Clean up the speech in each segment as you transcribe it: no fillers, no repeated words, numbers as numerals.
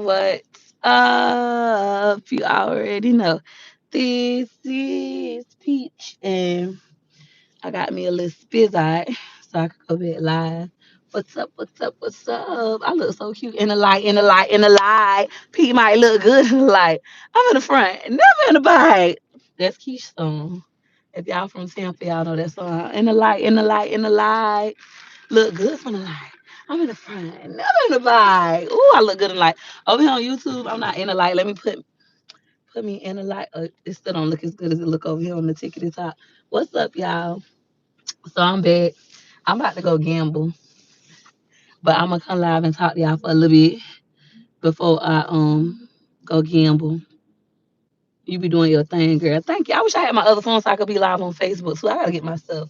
What's up? You already know. This is Peach, and I got me a little spizz eye so I could go back live. What's up? What's up? What's up? I look so cute in the light, in the light, in the light. Pete might look good in the light. I'm in the front, never in the back. That's Keish's song. If y'all from Tampa, y'all know that song. In the light, in the light, in the light. Look good from the light. I'm in the front, never in the back. Ooh, I look good in the light. Over here on YouTube, I'm not in the light. Let me put me in the light. It still don't look as good as it look over here on the tickety top. What's up, y'all? So I'm back. I'm about to go gamble, but I'm gonna come live and talk to y'all for a little bit before I go gamble. You be doing your thing, girl. Thank you. I wish I had my other phone so I could be live on Facebook too. I gotta get my stuff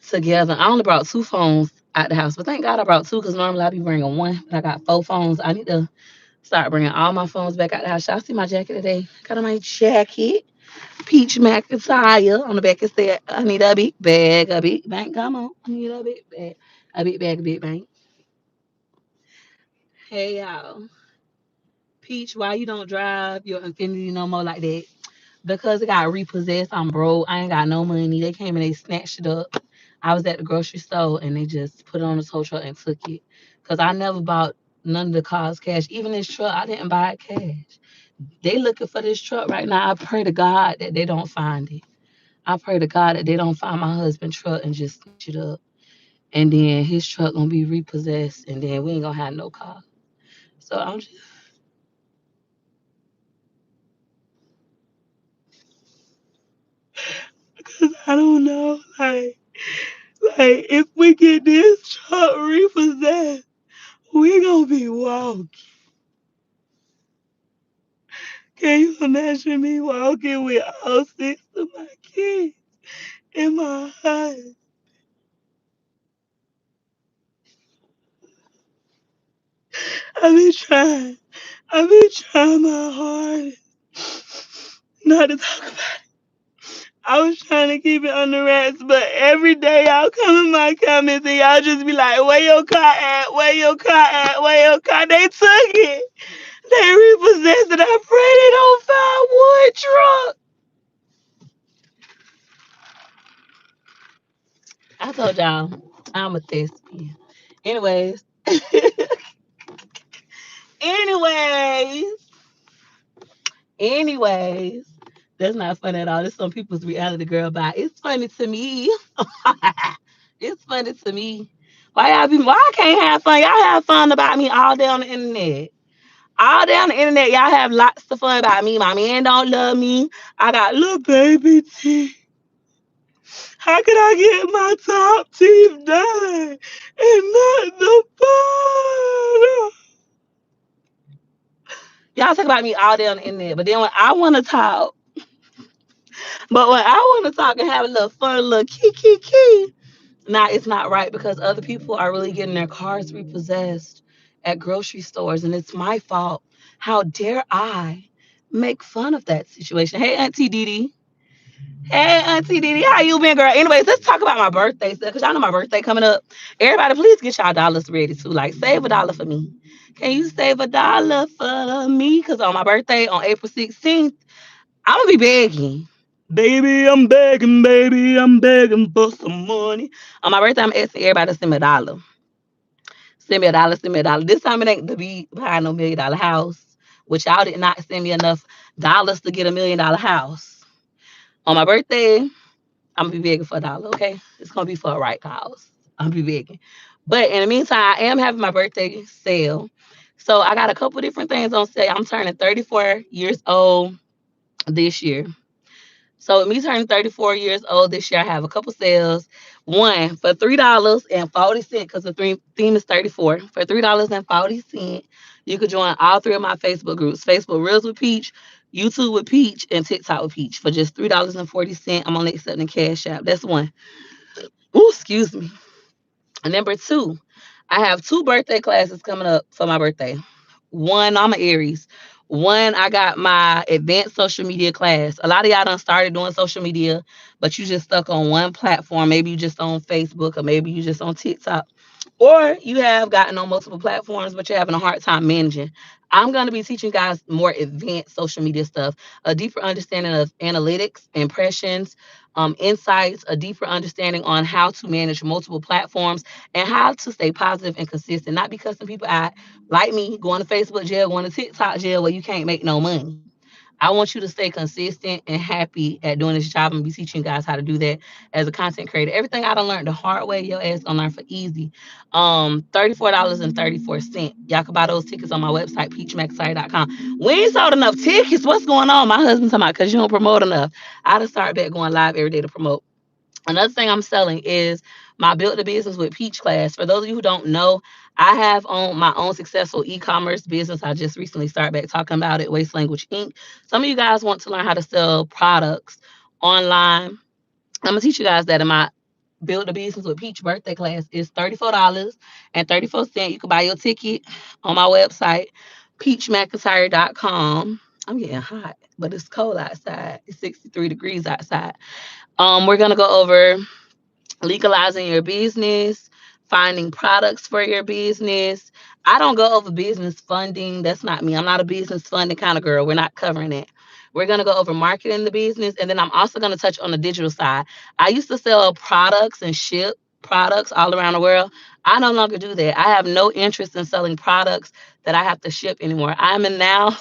together. I only brought two phones out the house, but thank God I brought two because normally I be bringing one. But I got four phones. I need to start bringing all my phones back out the house. Y'all see my jacket today? Got on my jacket. Peach McIntyre. On the back it said, I need a big bag, a big bank. Come on. I need a big bag. A big bag, a big bank. Hey y'all. Peach, why you don't drive your Infinity no more like that? Because it got repossessed. I'm broke. I ain't got no money. They came and they snatched it up. I was at the grocery store and they just put it on the tow truck and took it. Cause I never bought none of the cars cash. Even this truck, I didn't buy it cash. They looking for this truck right now. I pray to God that they don't find it. I pray to God that they don't find my husband's truck and just snatch it up. And then his truck gonna be repossessed and then we ain't gonna have no car. So I'm just I don't know. Like if we get this truck repossessed, we gonna be walking. Can you imagine me walking with all six of my kids in my house? I be trying. I be trying my hardest not to talk about it. I was trying to keep it under wraps, but every day y'all come in my comments and y'all just be like, where your car at? Where your car at? Where your car? They took it. They repossessed it. I pray they don't find one truck. I told y'all I'm a thespian. Anyways, anyways, anyways, that's not funny at all. This some people's reality girl bye. It's funny to me. It's funny to me. Why I can't have fun? Y'all have fun about me all day on the internet. All day on the internet, y'all have lots of fun about me. My man don't love me. I got little baby teeth. How could I get my top teeth done and not the bottom? Y'all talk about me all day on the internet, but then when I want to talk, but when I want to talk and have a little fun, a little key, nah, it's not right because other people are really getting their cars repossessed at grocery stores, and it's my fault. How dare I make fun of that situation? Hey, Auntie Didi. Hey, Auntie Didi, how you been, girl? Anyways, let's talk about my birthday stuff because y'all know my birthday coming up. Everybody, please get y'all dollars ready too. Like, save a dollar for me. Can you save a dollar for me? Because on my birthday on April 16th, I'm gonna be begging. Baby, I'm begging, baby, I'm begging for some money. On my birthday, I'm asking everybody to send me a dollar. Send me a dollar, send me a dollar. This time it ain't to be buying no $1 million house, which y'all did not send me enough dollars to get $1 million house. On my birthday, I'm gonna be begging for a dollar, okay? It's gonna be for a right cause. I'm gonna be begging. But in the meantime, I am having my birthday sale. So I got a couple different things on sale. I'm turning 34 years old this year. So with me turning 34 years old this year, I have a couple sales. One for $3.40 because the theme is 34. For $3.40, you could join all three of my Facebook groups: Facebook Reels with Peach, YouTube with Peach, and TikTok with Peach for just $3.40. I'm only accepting Cash App. That's one. Ooh, excuse me. And number two, I have two birthday classes coming up for my birthday. One, I'm an Aries. One, I got my advanced social media class. A lot of y'all done started doing social media, but you just stuck on one platform. Maybe you just on Facebook or maybe you just on TikTok. or you have gotten on multiple platforms, but you're having a hard time managing. I'm going to be teaching you guys more advanced social media stuff, a deeper understanding of analytics, impressions, insights, a deeper understanding on how to manage multiple platforms and how to stay positive and consistent. Not because some people out like me going to Facebook jail, going to TikTok jail where you can't make no money. I want you to stay consistent and happy at doing this job and be teaching you guys how to do that as a content creator. Everything I done learned the hard way, your ass gonna learn for easy. $34.34. Y'all can buy those tickets on my website, peachmaxsite.com. We ain't sold enough tickets. What's going on? My husband talking about because you don't promote enough. I just started back going live every day to promote. Another thing I'm selling is my Build the Business with Peach class. For those of you who don't know, I have on my own successful e-commerce business. I just recently started back talking about it, Waste Language Inc. Some of you guys want to learn how to sell products online. I'm gonna teach you guys that in my Build the Business with Peach birthday class is $34.34. You can buy your ticket on my website, peachmcIntyre.com. I'm getting hot, but it's cold outside. It's 63 degrees outside. We're gonna go over legalizing your business, finding products for your business. I don't go over business funding. That's not me. I'm not a business funding kind of girl. We're not covering it. We're going to go over marketing the business. And then I'm also going to touch on the digital side. I used to sell products and ship products all around the world. I no longer do that. I have no interest in selling products that I have to ship anymore. I'm in now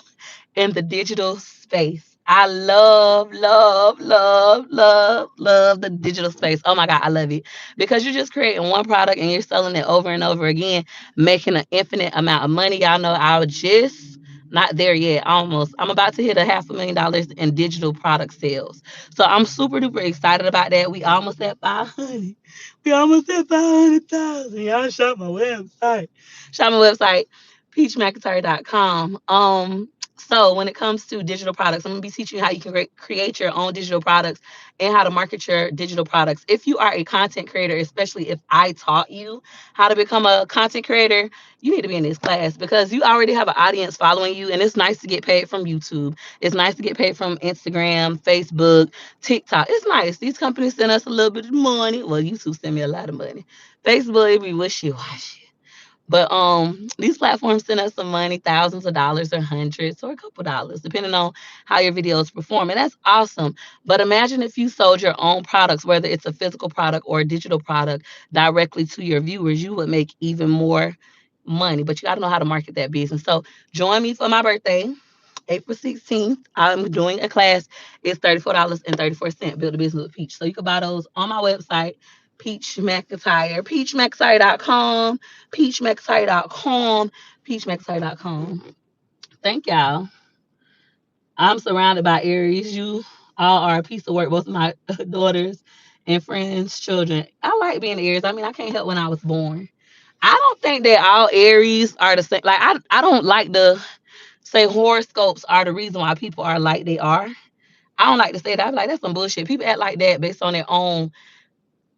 in the digital space. I love, love, love, love, love the digital space. Oh my God, I love it. Because you're just creating one product and you're selling it over and over again, making an infinite amount of money. Y'all know I was just not there yet, almost. I'm about to hit a $500,000 in digital product sales. So I'm super duper excited about that. We almost at 500. We almost at 500,000. Y'all shop my website. Shop my website, peachmcintyre.com. So when it comes to digital products, I'm gonna be teaching you how you can create your own digital products and how to market your digital products. If you are a content creator, especially if I taught you how to become a content creator, you need to be in this class because you already have an audience following you, and it's nice to get paid from YouTube. It's nice to get paid from Instagram, Facebook, TikTok. It's nice. These companies send us a little bit of money. Well, YouTube send me a lot of money. Facebook, we wish you washy. But these platforms send us some money, thousands of dollars or hundreds or a couple dollars, depending on how your videos perform. And that's awesome. But imagine if you sold your own products, whether it's a physical product or a digital product, directly to your viewers, you would make even more money. But you gotta know how to market that business. So join me for my birthday. April 16th, I'm doing a class. It's $34.34. Build a Business with Peach. So you can buy those on my website, Peach McIntyre, peachmcIntyre.com, peachmcIntyre.com, peachmcIntyre.com. Thank y'all. I'm surrounded by Aries. You all are a piece of work, both of my daughters and friends, children. I like being Aries. I mean, I can't help when I was born. I don't think that all Aries are the same. Like, I don't like to say horoscopes are the reason why people are like they are. I don't like to say that. I'm like, that's some bullshit. People act like that based on their own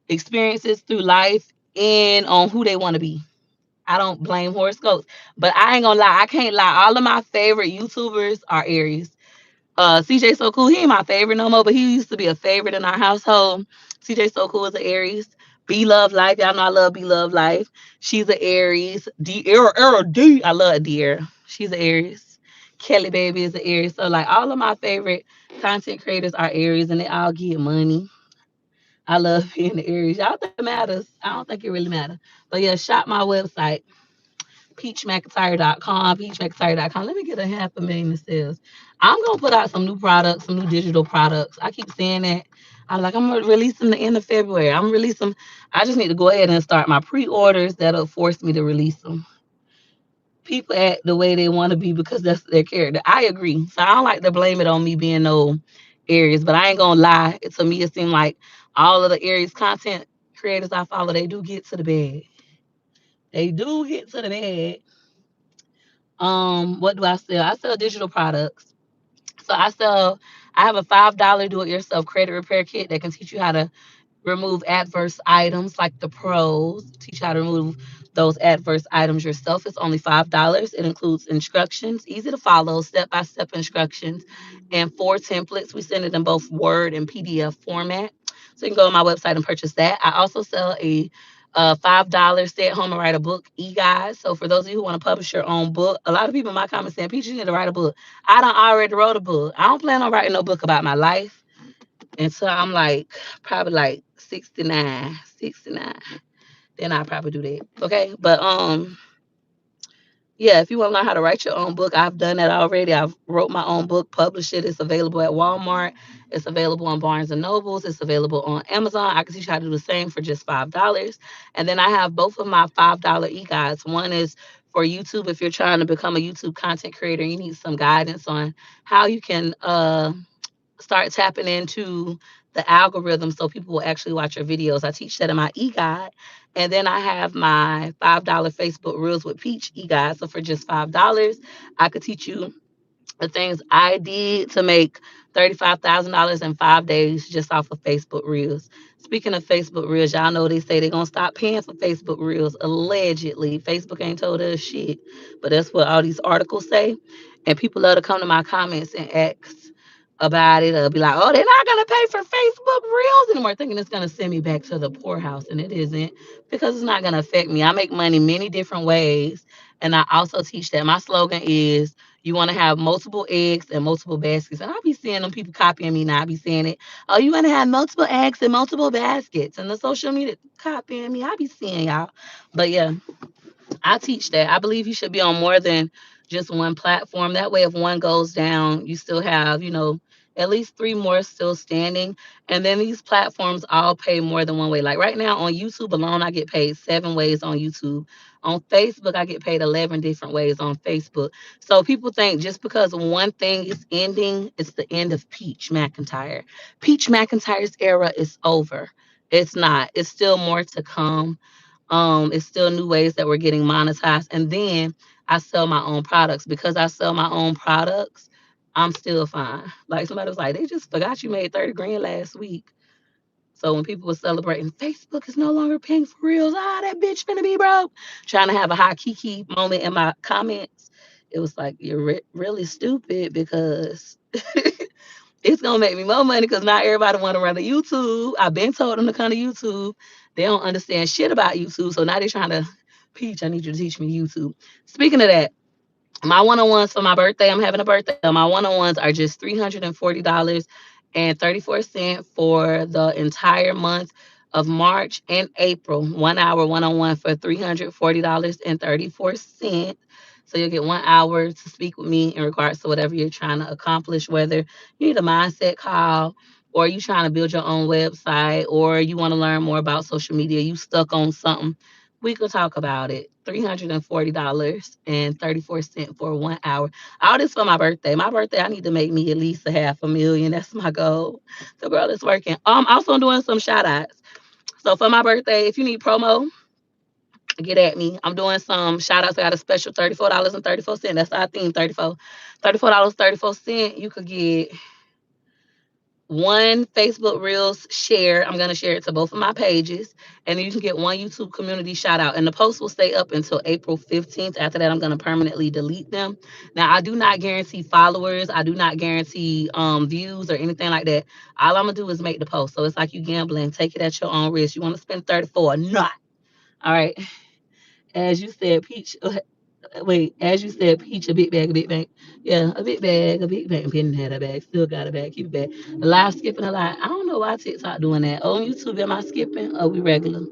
experiences through life and on who they want to be. I don't blame horoscopes. But I ain't gonna lie, I can't lie. All of my favorite YouTubers are Aries. CJ So Cool, he ain't my favorite no more, but he used to be a favorite in our household. CJ So Cool is an Aries. Be Love Life, y'all know I love Be Love Life. She's an Aries. D. I love Dear. She's an Aries. Kelly Baby is an Aries. So like all of my favorite content creators are Aries, and they all get money. I love being the Aries. Y'all think it matters? I don't think it really matters. But yeah, shop my website, peachmcintyre.com, peachmcintyre.com. Let me get a 500,000 in sales. I'm gonna put out some new products, some new digital products. I keep saying that. I'm like, I'm gonna release them the end of February. I'm release them. I just need to go ahead and start my pre-orders. That'll force me to release them. People act the way they want to be because that's their character. I agree. So I don't like to blame it on me being no Aries, but I ain't gonna lie. To me, it seemed like all of the Aries content creators I follow, they do get to the bag. They do get to the bag. What do I sell? I sell digital products. So I have a $5 do-it-yourself credit repair kit that can teach you how to remove adverse items like the pros. Teach you how to remove those adverse items yourself. It's only $5. It includes instructions, easy to follow, step-by-step instructions, and 4 templates. We send it in both Word and PDF format. So you can go on my website and purchase that. I also sell a $5 stay at home and write a book e-guide. So for those of you who want to publish your own book, a lot of people in my comments saying, Peach, you need to write a book. I done already wrote a book. I don't plan on writing no book about my life until I'm like probably like 69, 69. Then I'll probably do that. Okay. But yeah, if you want to learn how to write your own book, I've done that already. I've wrote my own book, published it. It's available at Walmart. It's available on Barnes and Nobles. It's available on Amazon. I can teach you how to do the same for just $5. And then I have both of my $5 e-guides. One is for YouTube if you're trying to become a YouTube content creator. You need some guidance on how you can start tapping into the algorithm so people will actually watch your videos. I teach that in my e-guide. And then I have my $5 Facebook Reels with Peach e-guide. So for just $5, I could teach you the things I did to make $35,000 in 5 days just off of Facebook Reels. Speaking of Facebook Reels, y'all know they say they're going to stop paying for Facebook Reels. Allegedly. Facebook ain't told us shit, but that's what all these articles say. And people love to come to my comments and ask about it or be like, oh, they're not going to pay for Facebook Reels anymore, thinking it's going to send me back to the poorhouse. And it isn't because it's not going to affect me. I make money many different ways. And I also teach that my slogan is you want to have multiple eggs and multiple baskets. And I'll be seeing them people copying me now. I be saying it. Oh, you want to have multiple eggs and multiple baskets. And the social media copying me. I be seeing y'all. But yeah, I teach that. I believe you should be on more than just one platform. That way, if one goes down, you still have, at least three more still standing. And then these platforms all pay more than one way. Like right now on YouTube alone, I get paid 7 ways on YouTube. On Facebook, I get paid 11 different ways on Facebook. So people think just because one thing is ending, it's the end of Peach McIntyre. Peach McIntyre's era is over. It's not. It's still more to come. It's still new ways that we're getting monetized. And then I sell my own products. Because I sell my own products, I'm still fine. Like somebody was like, they just forgot you made 30 grand last week. So when people were celebrating, Facebook is no longer paying for reals. Ah, that bitch finna be broke. Trying to have a high kiki moment in my comments. It was like, you're really stupid because it's gonna make me more money because not everybody want to run to YouTube. I've been told them to come to YouTube. They don't understand shit about YouTube. So now they're trying to Peach, I need you to teach me YouTube. Speaking of that, my one-on-ones for my birthday, I'm having a birthday. My one-on-ones are just $340.34 for the entire month of March and April. 1 hour one-on-one for $340.34. So you'll get 1 hour to speak with me in regards to whatever you're trying to accomplish, whether you need a mindset call or you trying to build your own website or you want to learn more about social media, you stuck on something, we could talk about it. $340.34 for 1 hour. All this for my birthday. My birthday, I need to make me at least a half a million. That's my goal. The girl is working. Also doing some shout outs. So for my birthday, if you need promo, get at me. I'm doing some shout outs. I got a special $34.34. That's our theme, 34. $34.34. You could get one Facebook Reels share. I'm going to share it to both of my pages. And then you can get one YouTube community shout out. And the post will stay up until April 15th. After that, I'm going to permanently delete them. Now, I do not guarantee followers. I do not guarantee views or anything like that. All I'm going to do is make the post. So it's like you gambling. Take it at your own risk. You want to spend 34 or not. All right. As you said, Peach, wait, as you said, Peach, a big bag, a big bag. Yeah, a big bag, a big bag. Penny had a bag, still got a bag, keep it back. A live skipping a lot. I don't know why TikTok doing that. On YouTube, am I skipping? Or we regular?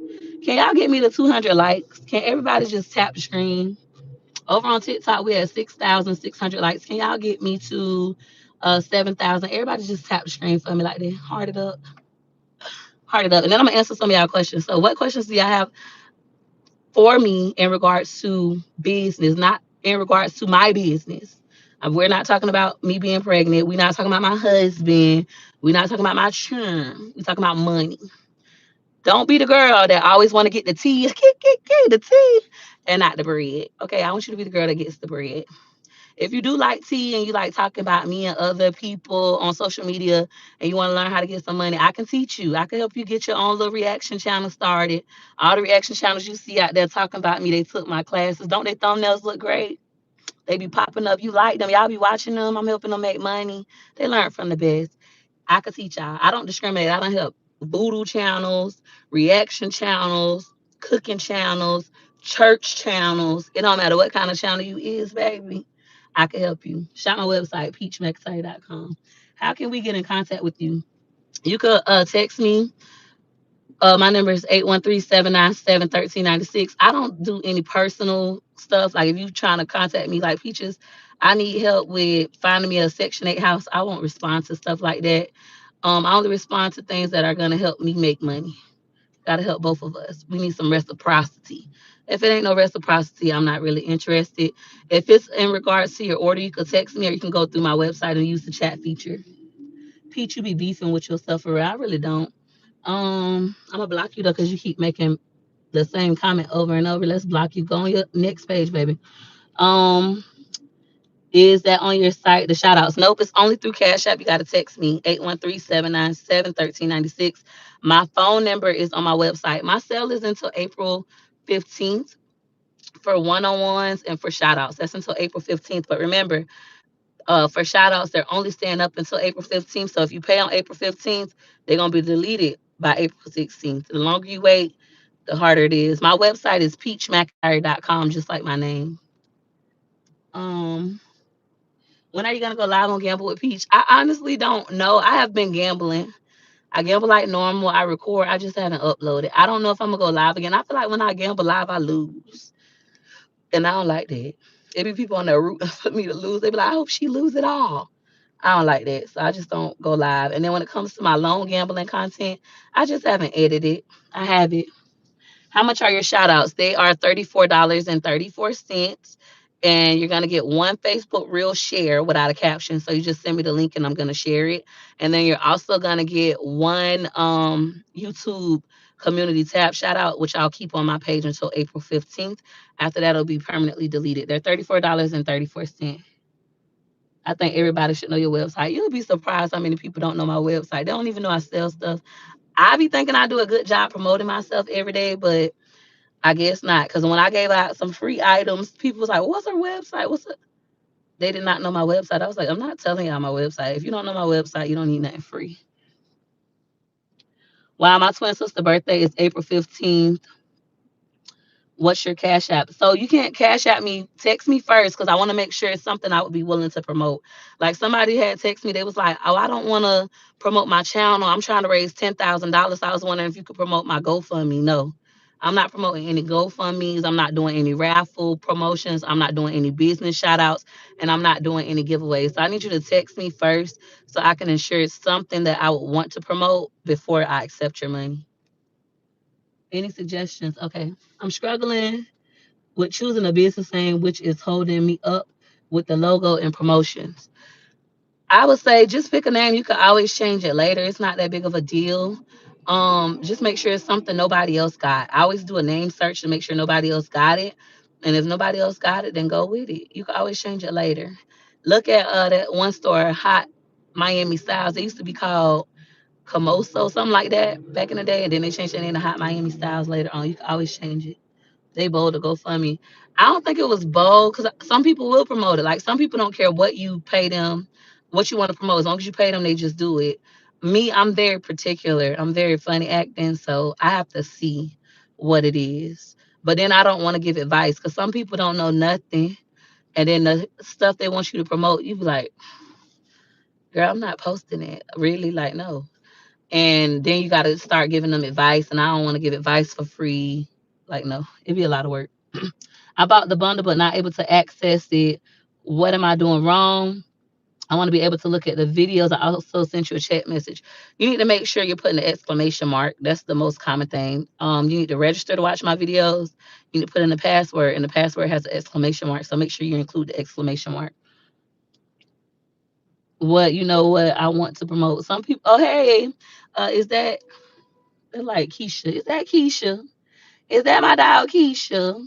Can y'all get me to 200 likes? Can everybody just tap the screen? Over on TikTok, we had 6,600 likes. Can y'all get me to 7,000? Everybody just tap the screen for me like that. Heart it up. Heart it up. And then I'm going to answer some of y'all questions. So what questions do y'all have for me in regards to business, not in regards to my business? We're not talking about me being pregnant. We're not talking about my husband. We're not talking about my churn. We're talking about money. Don't be the girl that always want to get the tea, the tea, and not the bread. Okay, I want you to be the girl that gets the bread. If you do like tea and you like talking about me and other people on social media and you want to learn how to get some money, I can teach you. I can help you get your own little reaction channel started. All the reaction channels you see out there talking about me, they took my classes. Don't their thumbnails look great? They be popping up. You like them. Y'all be watching them. I'm helping them make money. They learn from the best. I could teach y'all. I don't discriminate. I don't help voodoo channels, reaction channels, cooking channels, church channels. It don't matter what kind of channel you is, baby. I can help you. Shop my website, peachmexite.com. How can we get in contact with you? You could text me. My number is 813-797-1396. I don't do any personal stuff. Like if you trying to contact me like Peaches, I need help with finding me a Section 8 house. I won't respond to stuff like that. I only respond to things that are gonna help me make money. Gotta help both of us. We need some reciprocity. If it ain't no reciprocity, I'm not really interested. If it's in regards to your order, you could text me or you can go through my website and use the chat feature. Peach, you be beefing with yourself for real. I really don't. I'm gonna block you though because you keep making the same comment over and over. Let's block you. Go on your next page, baby. Um, is that on your site? The shout outs. Nope, it's only through Cash App. You gotta text me 813-797-1396. My phone number is on my website. My sale is until April 15th for one-on-ones and for shout outs. That's until April 15th. But remember, for shout outs, they're only staying up until April 15th. So if you pay on April 15th, they're gonna be deleted by April 16th. The longer you wait, the harder it is. My website is peachmcIntyre.com, just like my name. Um, when are you gonna go live on Gamble with Peach? I honestly don't know. I have been gambling. I gamble like normal. I record. I just haven't uploaded. I don't know if I'm gonna go live again. I feel like when I gamble live, I lose, and I don't like that. It be people on their route for me to lose. They be like, I hope she lose it all. I don't like that, so I just don't go live. And then when it comes to my loan gambling content, I just haven't edited. I have it. How much are your shout outs? They are $34.34. And you're gonna get one Facebook reel share without a caption. So you just send me the link and I'm gonna share it. And then you're also gonna get one YouTube community tab shout out, which I'll keep on my page until April 15th. After that, it'll be permanently deleted. They're $34.34. I think everybody should know your website. You'll be surprised how many people don't know my website. They don't even know I sell stuff. I be thinking I do a good job promoting myself every day, but I guess not. Because when I gave out some free items, people was like, what's her website? What's it? They did not know my website. I was like, I'm not telling y'all my website. If you don't know my website, you don't need nothing free. Wow, my twin sister birthday is April 15th. What's your cash app? So you can't cash app me. Text me first because I want to make sure it's something I would be willing to promote. Like somebody had text me, they was like, "Oh, I don't want to promote my channel. I'm trying to raise $10,000. I was wondering if you could promote my GoFundMe." No, I'm not promoting any GoFundMe's. I'm not doing any raffle promotions. I'm not doing any business shout outs, and I'm not doing any giveaways. So I need you to text me first so I can ensure it's something that I would want to promote before I accept your money. Any suggestions? Okay, I'm struggling with choosing a business name which is holding me up with the logo and promotions. I would say just pick a name. You could always change it later. It's not that big of a deal. Just make sure it's something nobody else got. I always do a name search to make sure nobody else got it. And if nobody else got it, then go with it. You can always change it later. Look at that one store, Hot Miami Styles. They used to be called Comoso, something like that back in the day. And then they changed their name to Hot Miami Styles later on. You can always change it. They bold to go fund me. I don't think it was bold because some people will promote it. Like some people don't care what you pay them, what you want to promote. As long as you pay them, they just do it. Me, I'm very particular. I'm very funny acting, so I have to see what it is. But then I don't want to give advice because some people don't know nothing. And then the stuff they want you to promote, you be like, girl, I'm not posting it. Really? Like, no. And then you got to start giving them advice. And I don't want to give advice for free. Like, no, it'd be a lot of work. I bought the bundle but not able to access it. What am I doing wrong? I want to be able to look at the videos. I also sent you a chat message. You need to make sure you're putting the exclamation mark. That's the most common thing. You need to register to watch my videos. You need to put in the password, and the password has an exclamation mark. So make sure you include the exclamation mark. What I want to promote. Some people, oh hey, is that they're like Keisha? Is that Keisha? Is that my dog Keisha?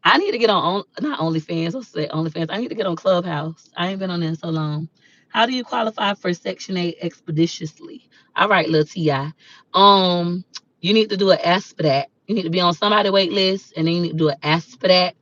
I need to get on not OnlyFans. I'll say OnlyFans. I need to get on Clubhouse. I ain't been on there in so long. How do you qualify for Section 8 expeditiously? All right, little Ti. You need to do an ASPDAT. You need to be on somebody wait list, and then you need to do an ASPDAT.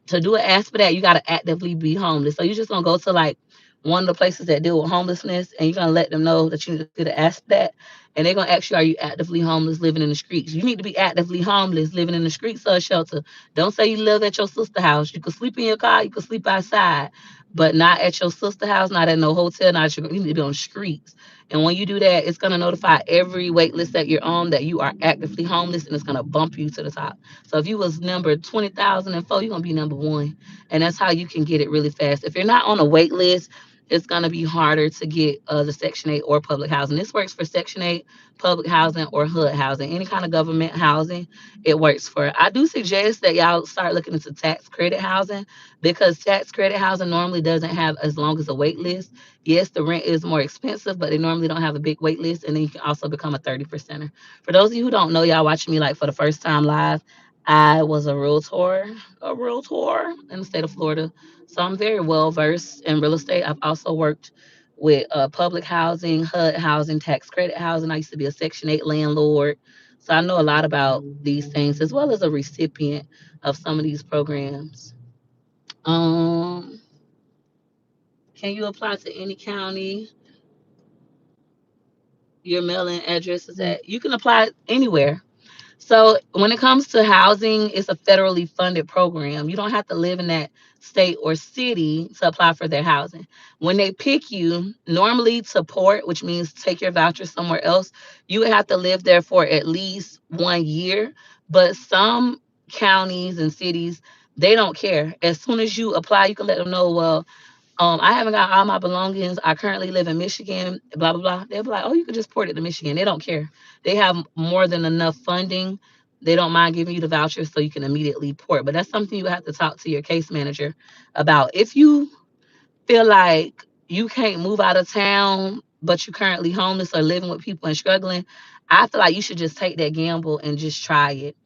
To do an ASPDAT, you gotta actively be homeless. So you just gonna go to like one of the places that deal with homelessness, and you're gonna let them know that you need to ask that, and they're gonna ask you, are you actively homeless living in the streets? You need to be actively homeless living in the streets or a shelter. Don't say you live at your sister house. You can sleep in your car, you can sleep outside, but not at your sister house, not at no hotel, not at your, you need to be on the streets. And when you do that, it's gonna notify every wait list that you're on that you are actively homeless, and it's gonna bump you to the top. So if you was number 20,004, you're gonna be number one, and that's how you can get it really fast. If you're not on a wait list, it's going to be harder to get the Section 8 or public housing. This works for Section 8, public housing, or HUD housing, any kind of government housing. It works for. I do suggest that y'all start looking into tax credit housing, because tax credit housing normally doesn't have as long as a wait list. Yes, the rent is more expensive, but they normally don't have a big wait list. And then you can also become a 30%er. For those of you who don't know, y'all watching me like for the first time live, I was a realtor in the state of Florida. So I'm very well versed in real estate. I've also worked with public housing, HUD housing, tax credit housing. I used to be a Section 8 landlord. So I know a lot about these things, as well as a recipient of some of these programs. Um, can you apply to any county your mailing address is at? You can apply anywhere. So when it comes to housing, it's a federally funded program. You don't have to live in that state or city to apply for their housing. When they pick you, normally to port, which means take your voucher somewhere else, you would have to live there for at least 1 year. But some counties and cities, they don't care. As soon as you apply, you can let them know, well, I haven't got all my belongings. I currently live in Michigan, blah, blah, blah. They'll be like, oh, you could just port it to Michigan. They don't care. They have more than enough funding. They don't mind giving you the voucher so you can immediately port. But that's something you have to talk to your case manager about. If you feel like you can't move out of town, but you're currently homeless or living with people and struggling, I feel like you should just take that gamble and just try it.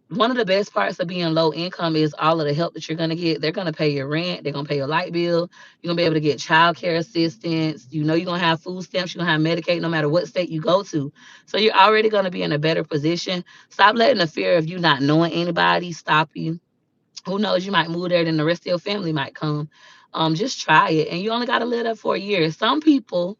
One of the best parts of being low income is all of the help that you're going to get. They're going to pay your rent. They're going to pay your light bill. You're going to be able to get childcare assistance. You know, you're going to have food stamps. You're going to have Medicaid no matter what state you go to. So you're already going to be in a better position. Stop letting the fear of you not knowing anybody stop you. Who knows? You might move there, then the rest of your family might come. Just try it. And you only got to live there for a year. Some people,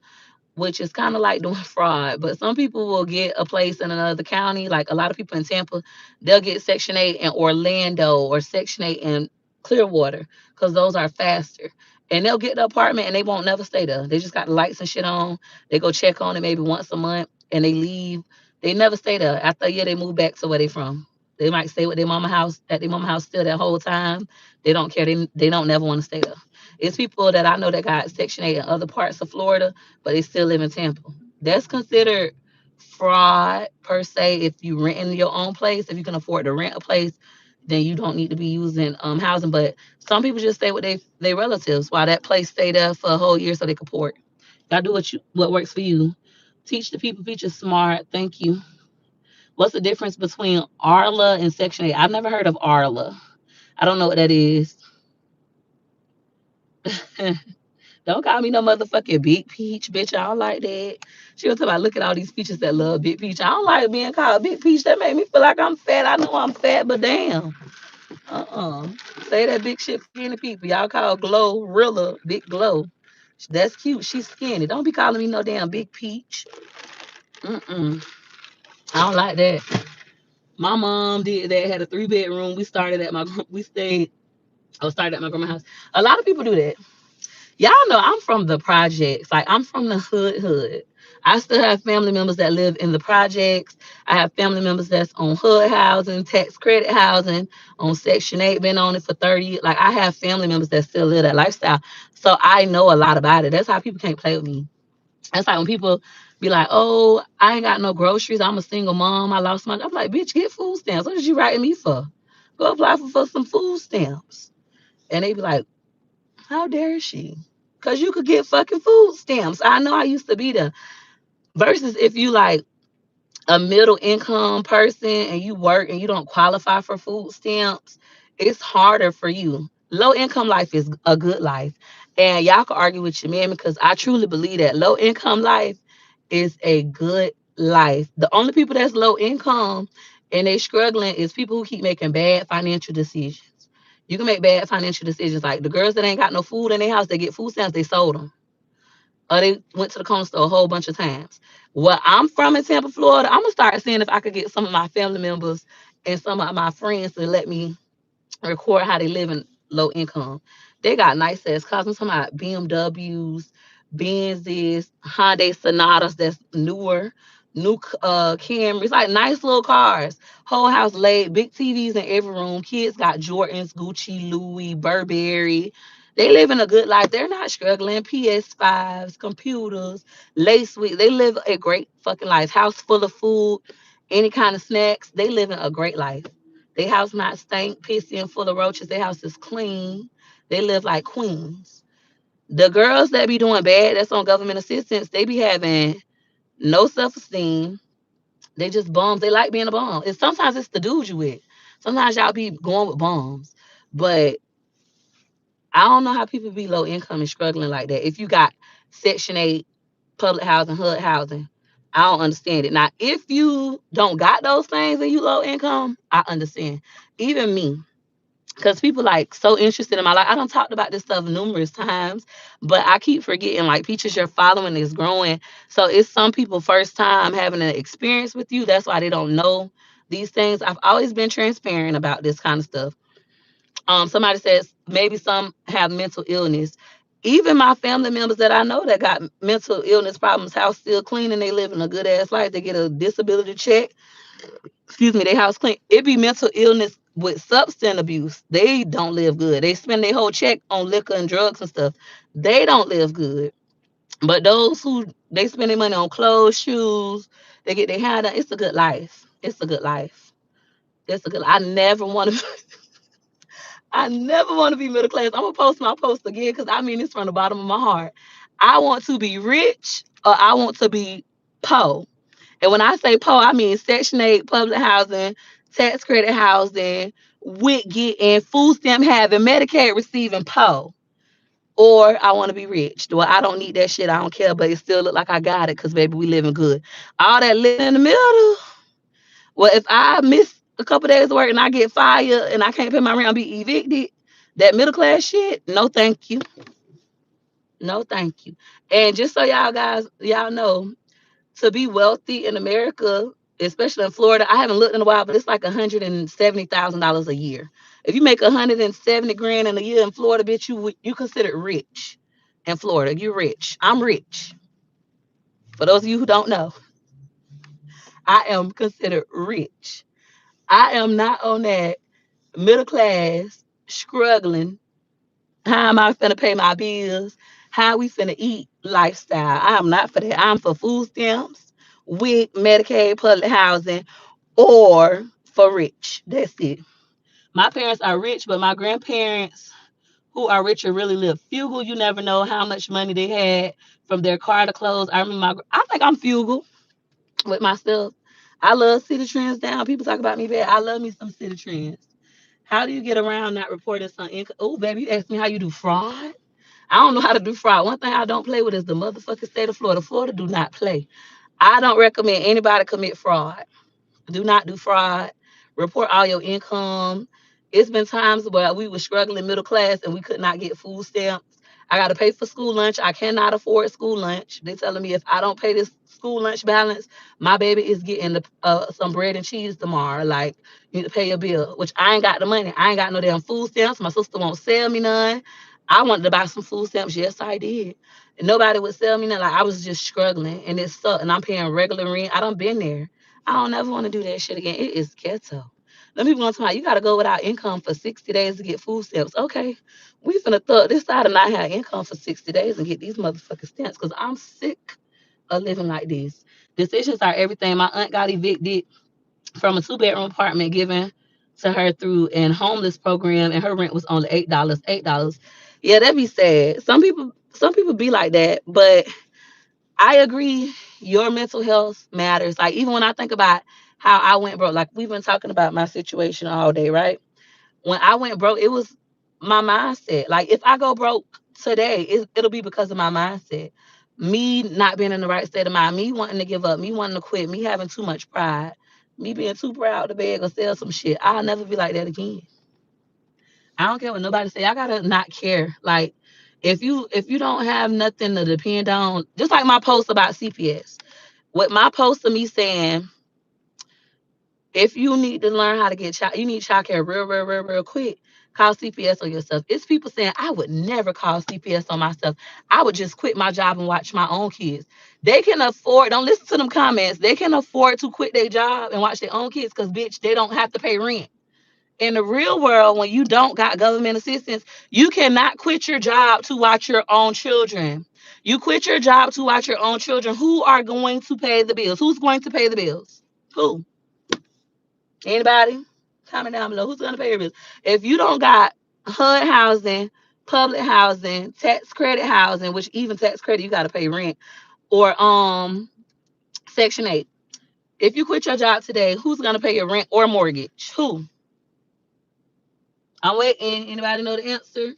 which is kind of like doing fraud. But some people will get a place in another county. Like a lot of people in Tampa, they'll get Section 8 in Orlando or Section 8 in Clearwater, because those are faster. And they'll get the apartment and they won't never stay there. They just got the lights and shit on. They go check on it maybe once a month and they leave. They never stay there. After a year, they move back to where they from. They might stay with their mama house at their mama house still that whole time. They don't care. They don't never want to stay there. It's people that I know that got Section 8 in other parts of Florida, but they still live in Tampa. That's considered fraud per se. If you rent in your own place, if you can afford to rent a place, then you don't need to be using housing. But some people just stay with their relatives while that place stay there for a whole year so they can port. Y'all do what works for you. Teach the people, feature smart. Thank you. What's the difference between Arla and Section 8? I've never heard of Arla. I don't know what that is. Don't call me no motherfucking big peach, bitch. I don't like that. She was talking about, look at all these peaches that love big peach. I don't like being called big peach. That made me feel like I'm fat. I know I'm fat, but damn. Uh-uh. Say that big shit for skinny people. Y'all call Glow Rilla Big Glow. That's cute. She's skinny. Don't be calling me no damn big peach. Mm-mm. I don't like that. My mom did that. Had a 3 bedroom. I started at my grandma's house. A lot of people do that. Y'all know I'm from the projects. Like I'm from the hood. I still have family members that live in the projects. I have family members that's on hood housing, tax credit housing, on Section 8, been on it for 30 years. Like I have family members that still live that lifestyle. So I know a lot about it. That's how people can't play with me. That's like when people be like, oh, I ain't got no groceries. I'm a single mom. I lost my. I'm like, bitch, get food stamps. What is you writing me for? Go apply for some food stamps. And they be like, how dare she? Because you could get fucking food stamps. I know I used to be there. Versus if you like a middle income person and you work and you don't qualify for food stamps, it's harder for you. Low income life is a good life. And y'all can argue with your man because I truly believe that low income life is a good life. The only people that's low income and they struggling is people who keep making bad financial decisions. You can make bad financial decisions. Like the girls that ain't got no food in their house, they get food stamps, they sold them. Or they went to the corner store a whole bunch of times. Where I'm from in Tampa, Florida, I'm gonna start seeing if I could get some of my family members and some of my friends to let me record how they live in low income. They got nice ass cars. I'm talking about BMWs, Benzes, Hyundai Sonatas that's newer, new Camrys, like nice little cars. Whole house laid, big TVs in every room. Kids got Jordans, Gucci, Louis, Burberry. They living a good life. They're not struggling. PS5s, computers, lace with. They live a great fucking life. House full of food, any kind of snacks. They living a great life. They house not stank, pissy, and full of roaches. Their house is clean. They live like queens. The girls that be doing bad, that's on government assistance, they be having no self-esteem. They just bums. They like being a bum. And sometimes it's the dudes you with. Sometimes y'all be going with bums. But I don't know how people be low income and struggling like that. If you got Section 8, public housing, HUD housing, I don't understand it. Now, if you don't got those things and you low income, I understand. Even me, because people like so interested in my life. I don't talked about this stuff numerous times, but I keep forgetting like Peaches, your following is growing. So it's some people first time having an experience with you. That's why they don't know these things. I've always been transparent about this kind of stuff. Somebody says maybe some have mental illness. Even my family members that I know that got mental illness problems, house still clean and they live in a good ass life. They get a disability check, excuse me, they house clean. It be mental illness with substance abuse. They don't live good. They spend their whole check on liquor and drugs and stuff. They don't live good. But those who they spend their money on clothes, shoes, they get their hair done. It's a good life. It's a good life. It's a good. I never want to. I never want to be middle class. I'm gonna post my post again because I mean it's from the bottom of my heart. I want to be rich or I want to be poor. And when I say poor, I mean Section 8, public housing, tax credit housing, WIC getting, food stamp having, Medicaid receiving poor. Or I want to be rich. Well, I don't need that shit. I don't care, but it still look like I got it because, baby, we living good. All that living in the middle. Well, if I miss a couple days of work and I get fired and I can't pay my rent, I'll be evicted. That middle class shit, no thank you. No thank you. And just so y'all guys, y'all know, to be wealthy in America, especially in Florida, I haven't looked in a while, but it's like $170,000 a year. If you make 170 grand in a year in Florida, bitch, you considered rich. In Florida, you're rich. I'm rich. For those of you who don't know, I am considered rich. I am not on that middle class struggling. How am I finna pay my bills? How we finna eat lifestyle? I am not for that. I'm for food stamps, WIC, Medicaid, public housing, or for rich. That's it. My parents are rich, but my grandparents who are richer really live frugal. You never know how much money they had from their car to clothes. I remember I think I'm frugal with myself. I love city trends down. People talk about me bad. I love me some city trends. How do you get around not reporting some income? Oh, baby, you asked me how you do fraud. I don't know how to do fraud. One thing I don't play with is the motherfucking state of Florida. Florida do not play. I don't recommend anybody commit fraud. Do not do fraud. Report all your income. It's been times where we were struggling middle class and we could not get food stamps. I got to pay for school lunch. I cannot afford school lunch. They telling me if I don't pay this school lunch balance, my baby is getting some bread and cheese tomorrow. Like, you need to pay your bill, which I ain't got the money. I ain't got no damn food stamps. My sister won't sell me none. I wanted to buy some food stamps. Yes, I did. And nobody would sell me none. Like, I was just struggling and it sucked. And I'm paying regular rent. I done been there. I don't ever want to do that shit again. It is ghetto. Then people gonna tell me you gotta go without income for 60 days to get food stamps. Okay, we finna thug this out and not have income for 60 days and get these motherfucking stamps because I'm sick of living like this. Decisions are everything. My aunt got evicted from a two-bedroom apartment given to her through an homeless program, and her rent was only $8. $8. Yeah, that'd be sad. Some people be like that, but I agree. Your mental health matters. Like even when I think about how I went broke, like we've been talking about my situation all day, right? When I went broke, it was my mindset. Like if I go broke today, it'll be because of my mindset. Me not being in the right state of mind, me wanting to give up, me wanting to quit, me having too much pride, me being too proud to beg or sell some shit. I'll never be like that again. I don't care what nobody say. I gotta not care. Like if you don't have nothing to depend on, just like my post about CPS. With my post of me saying, if you need to learn how to get child, you need childcare real quick. Call CPS on yourself. It's people saying I would never call CPS on myself. I would just quit my job and watch my own kids. They can afford. Don't listen to them comments. They can afford to quit their job and watch their own kids because bitch, they don't have to pay rent. In the real world, when you don't got government assistance, you cannot quit your job to watch your own children. You quit your job to watch your own children. Who are going to pay the bills? Who's going to pay the bills? Who? Anybody? Comment down below. Who's going to pay your bills? If you don't got HUD housing, public housing, tax credit housing, which even tax credit, you got to pay rent, or Section 8. If you quit your job today, who's going to pay your rent or mortgage? Who? I'm waiting. Anybody know the answer?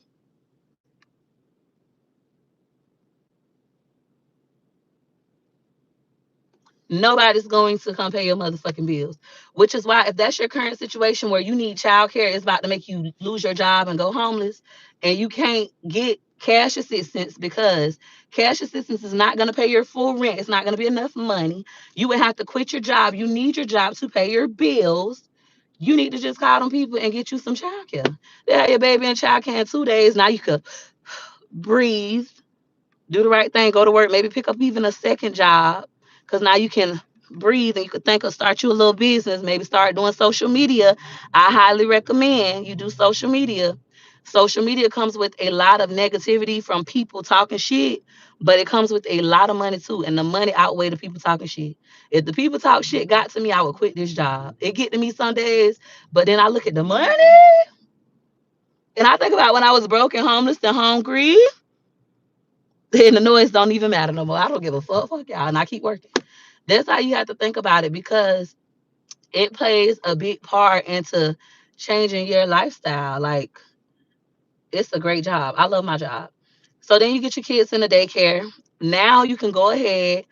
Nobody's going to come pay your motherfucking bills. Which is why, if that's your current situation where you need childcare, it's about to make you lose your job and go homeless, and you can't get cash assistance because cash assistance is not going to pay your full rent. It's not going to be enough money. You would have to quit your job. You need your job to pay your bills. You need to just call them people and get you some childcare. They have your baby in childcare in 2 days. Now you could breathe, do the right thing, go to work, maybe pick up even a second job, because now you can breathe and you could think of start you a little business, maybe start doing social media. I highly recommend you do social media. Social media comes with a lot of negativity from people talking shit, but it comes with a lot of money too, and the money outweigh the people talking shit. If the people talk shit got to me, I would quit this job. It get to me some days, but then I look at the money and I think about when I was broke and homeless and hungry, and the noise don't even matter no more. I don't give a fuck y'all, and I keep working. That's how you have to think about it, because it plays a big part into changing your lifestyle. Like, it's a great job. I love my job. So then you get your kids in the daycare. Now you can go ahead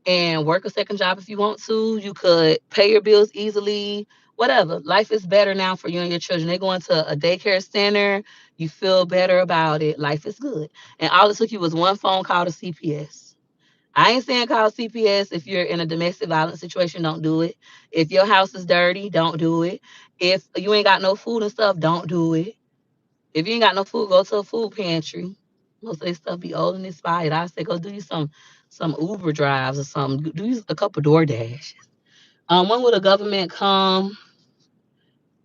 and work a second job if you want to. You could pay your bills easily. Whatever. Life is better now for you and your children. They go into a daycare center. You feel better about it. Life is good. And all it took you was one phone call to CPS. I ain't saying call CPS if you're in a domestic violence situation. Don't do it. If your house is dirty, don't do it. If you ain't got no food and stuff, don't do it. If you ain't got no food, go to a food pantry. Most of their stuff be old and expired. I say go do you some Uber drives or something. Do you a couple DoorDash. When will the government come?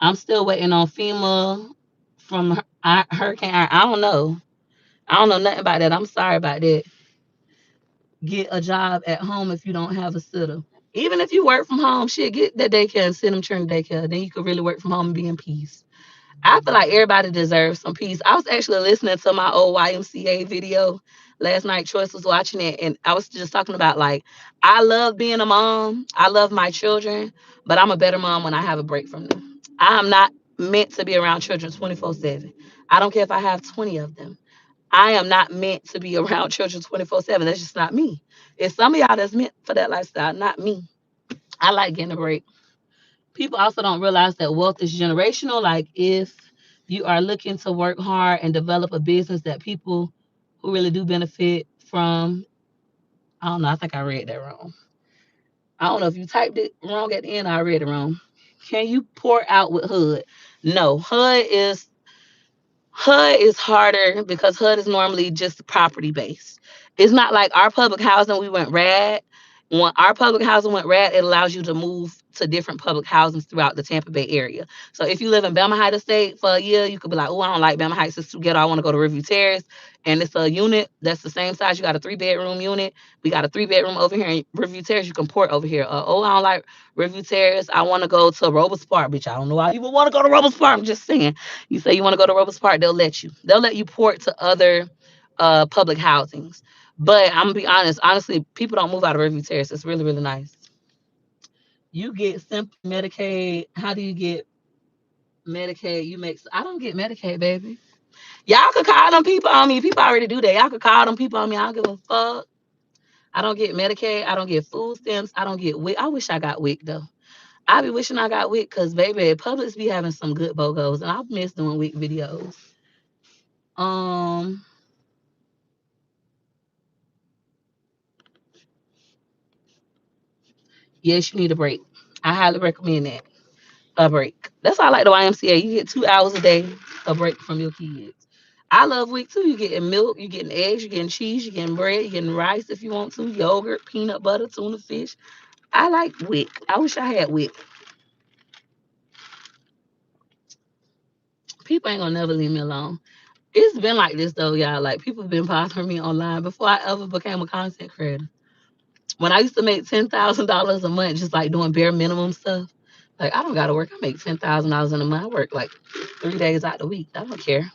I'm still waiting on FEMA from Hurricane. I don't know. I don't know nothing about that. I'm sorry about that. Get a job at home if you don't have a sitter. Even if you work from home, shit, get that daycare and send them children to daycare. Then you could really work from home and be in peace. I feel like everybody deserves some peace. I was actually listening to my old YMCA video last night. Choice was watching it, and I was just talking about, like, I love being a mom. I love my children, but I'm a better mom when I have a break from them. I am not meant to be around children 24/7. I don't care if I have 20 of them. I am not meant to be around children 24/7. That's just not me. It's some of y'all that's meant for that lifestyle, not me. I like getting a break. People also don't realize that wealth is generational. Like, if you are looking to work hard and develop a business that people who really do benefit from, I don't know, I think I read that wrong. I don't know if you typed it wrong at the end, or I read it wrong. Can you pour out with HUD? No, HUD is harder because HUD is normally just property based. It's not like our public housing. We went rad. When our public housing went rad, it allows you to move to different public housings throughout the Tampa Bay area. So if you live in Belmont Heights Estate for a year, you could be like, oh, I don't like Belmont Heights. It's too ghetto. I want to go to Riverview Terrace. And it's a unit that's the same size. You got a 3-bedroom unit. We got a 3-bedroom over here in Riverview Terrace. You can port over here. Oh, I don't like Riverview Terrace. I want to go to Robles Park, bitch. I don't know why you would want to go to Robles Park. I'm just saying. You say you want to go to Robles Park, they'll let you. They'll let you port to other public housings. But I'm gonna be honest. Honestly, people don't move out of Riverview Terrace. It's really, really nice. You get simple Medicaid. How do you get Medicaid? I don't get Medicaid, baby. Y'all could call them people on me. People already do that. Y'all could call them people on me. I don't give a fuck. I don't get Medicaid. I don't get food stamps. I don't get WIC. I wish I got WIC though. I be wishing I got wig because baby, Publix be having some good BOGOs, and I miss doing wig videos. Um, yes, you need a break. I highly recommend that. A break. That's why I like the YMCA. You get 2 hours a day, a break from your kids. I love wheat too. You getting milk, you getting eggs, you getting cheese, you getting bread, you getting rice if you want to, yogurt, peanut butter, tuna fish. I like WIC. I wish I had WIC. People ain't gonna never leave me alone. It's been like this though, y'all. Like people have been bothering me online before I ever became a content creator. When I used to make $10,000 a month, just like doing bare minimum stuff. Like I don't gotta work. I make $10,000 in a month. I work like 3 days out the week. I don't care.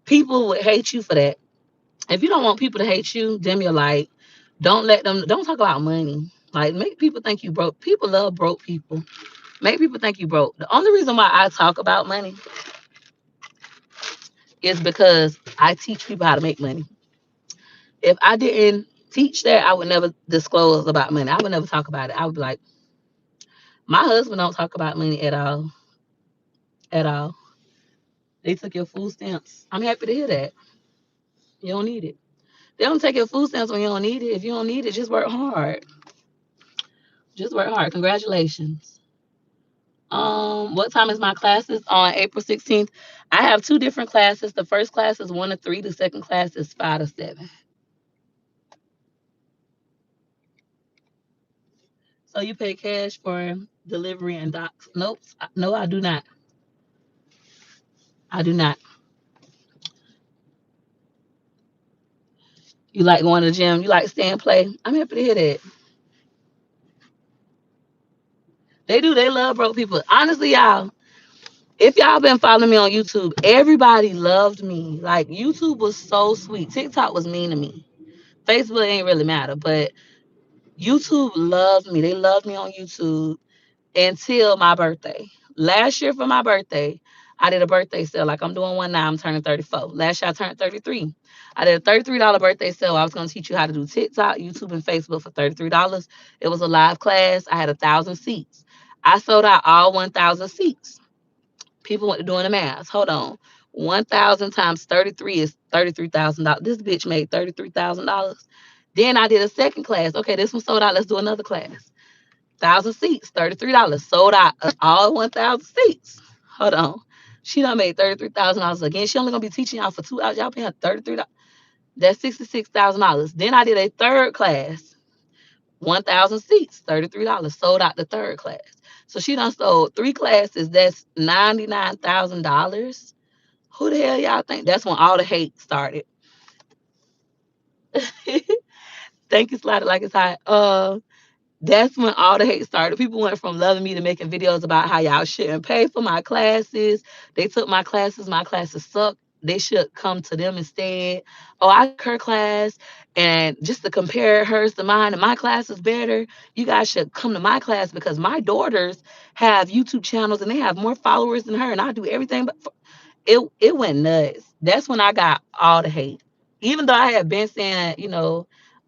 People would hate you for that. If you don't want people to hate you, dim your light. Don't let them. Don't talk about money. Like make people think you broke. People love broke people. Make people think you broke. The only reason why I talk about money is because I teach people how to make money. If I didn't teach that, I would never disclose about money. I would never talk about it. I would be like, my husband don't talk about money at all. At all. They took your food stamps. I'm happy to hear that. You don't need it. They don't take your food stamps when you don't need it. If you don't need it, just work hard. Just work hard. Congratulations. What time is my classes on April 16th? I have two different classes. The first class is 1 to 3. The second class is 5 to 7. So you pay cash for delivery and docs? Nope. No, I do not. I do not. You like going to the gym? You like stay and play? I'm happy to hear that. They do. They love broke people. Honestly, y'all, if y'all been following me on YouTube, everybody loved me. Like YouTube was so sweet. TikTok was mean to me. Facebook ain't really matter, but YouTube loved me. They loved me on YouTube until my birthday. Last year for my birthday, I did a birthday sale. Like I'm doing one now. I'm turning 34. Last year I turned 33. I did a $33 birthday sale. I was going to teach you how to do TikTok, YouTube, and Facebook for $33. It was a live class. I had 1,000 seats. I sold out all 1,000 seats. People went to doing the math. Hold on. 1,000 times 33 is $33,000. This bitch made $33,000. Then I did a second class. Okay, this one sold out. Let's do another class. 1,000 seats, $33. Sold out all 1,000 seats. Hold on. She done made $33,000 again. She only gonna be teaching y'all for 2 hours. Y'all paying her $33. That's $66,000. Then I did a third class, 1,000 seats, $33. Sold out the third class. So she done sold three classes. That's $99,000. Who the hell y'all think? That's when all the hate started. Thank you, Slide It Like It's Hot. That's when all the hate started. People went from loving me to making videos about how y'all shouldn't pay for my classes. They took my classes. My classes suck. They should come to them instead. Oh, I took her class, and just to compare hers to mine, and my class is better. You guys should come to my class because my daughters have YouTube channels and they have more followers than her, and I do everything but it went nuts. That's when I got all the hate. Even though I had been saying,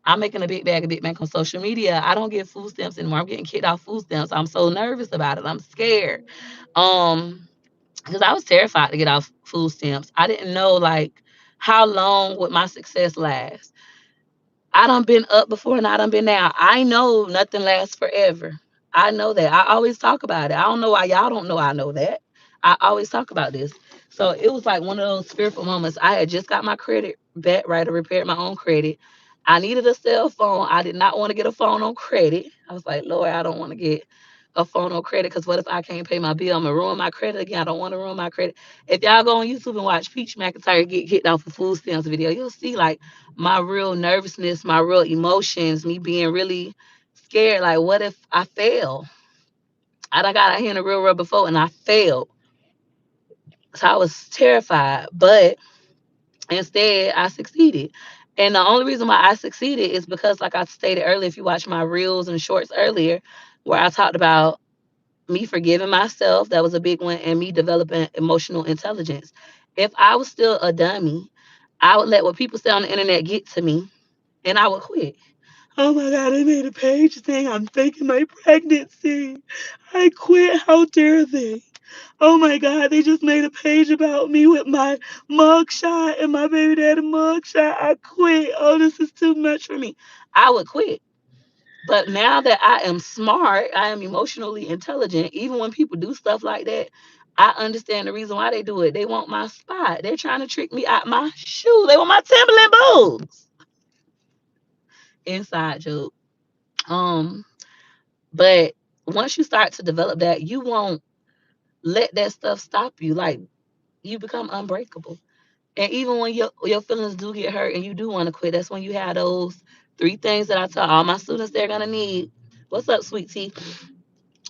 I'm making a big bag of big bank on social media, I don't get food stamps anymore. I'm getting kicked off food stamps. I'm so nervous about it. I'm scared. Because I was terrified to get off food stamps. I didn't know like how long would my success last. I done been up before and I done been down. I know nothing lasts forever. I know that. I always talk about it. I don't know why y'all don't know I know that. I always talk about this. So it was like one of those fearful moments. I had just got my credit back, right? I repaired my own credit. I needed a cell phone. I did not want to get a phone on credit. I was like, Lord, I don't want to get a phone on credit because what if I can't pay my bill? I'm going to ruin my credit again. I don't want to ruin my credit. If y'all go on YouTube and watch Peach McIntyre get kicked off a food stamps video, you'll see like my real nervousness, my real emotions, me being really scared. Like, what if I fail? I done got out here in the real world before and I failed. So I was terrified, but instead I succeeded. And the only reason why I succeeded is because, like I stated earlier, if you watch my reels and shorts earlier, where I talked about me forgiving myself, that was a big one, and me developing emotional intelligence. If I was still a dummy, I would let what people say on the internet get to me and I would quit. Oh my God, they made a page saying I'm faking my pregnancy. I quit. How dare they? Oh my God, they just made a page about me with my mugshot and my baby daddy mugshot. I quit. Oh, this is too much for me. I would quit. But now that I am smart, I am emotionally intelligent, even when people do stuff like that, I understand the reason why they do it. They want my spot. They're trying to trick me out my shoe. They want my Timberland boots. Inside joke. Um, but once you start to develop that, you won't let that stuff stop you. Like you become unbreakable. And even when your feelings do get hurt and you do want to quit, that's when you have those three things that I tell all my students they're gonna need. What's up, sweet tea?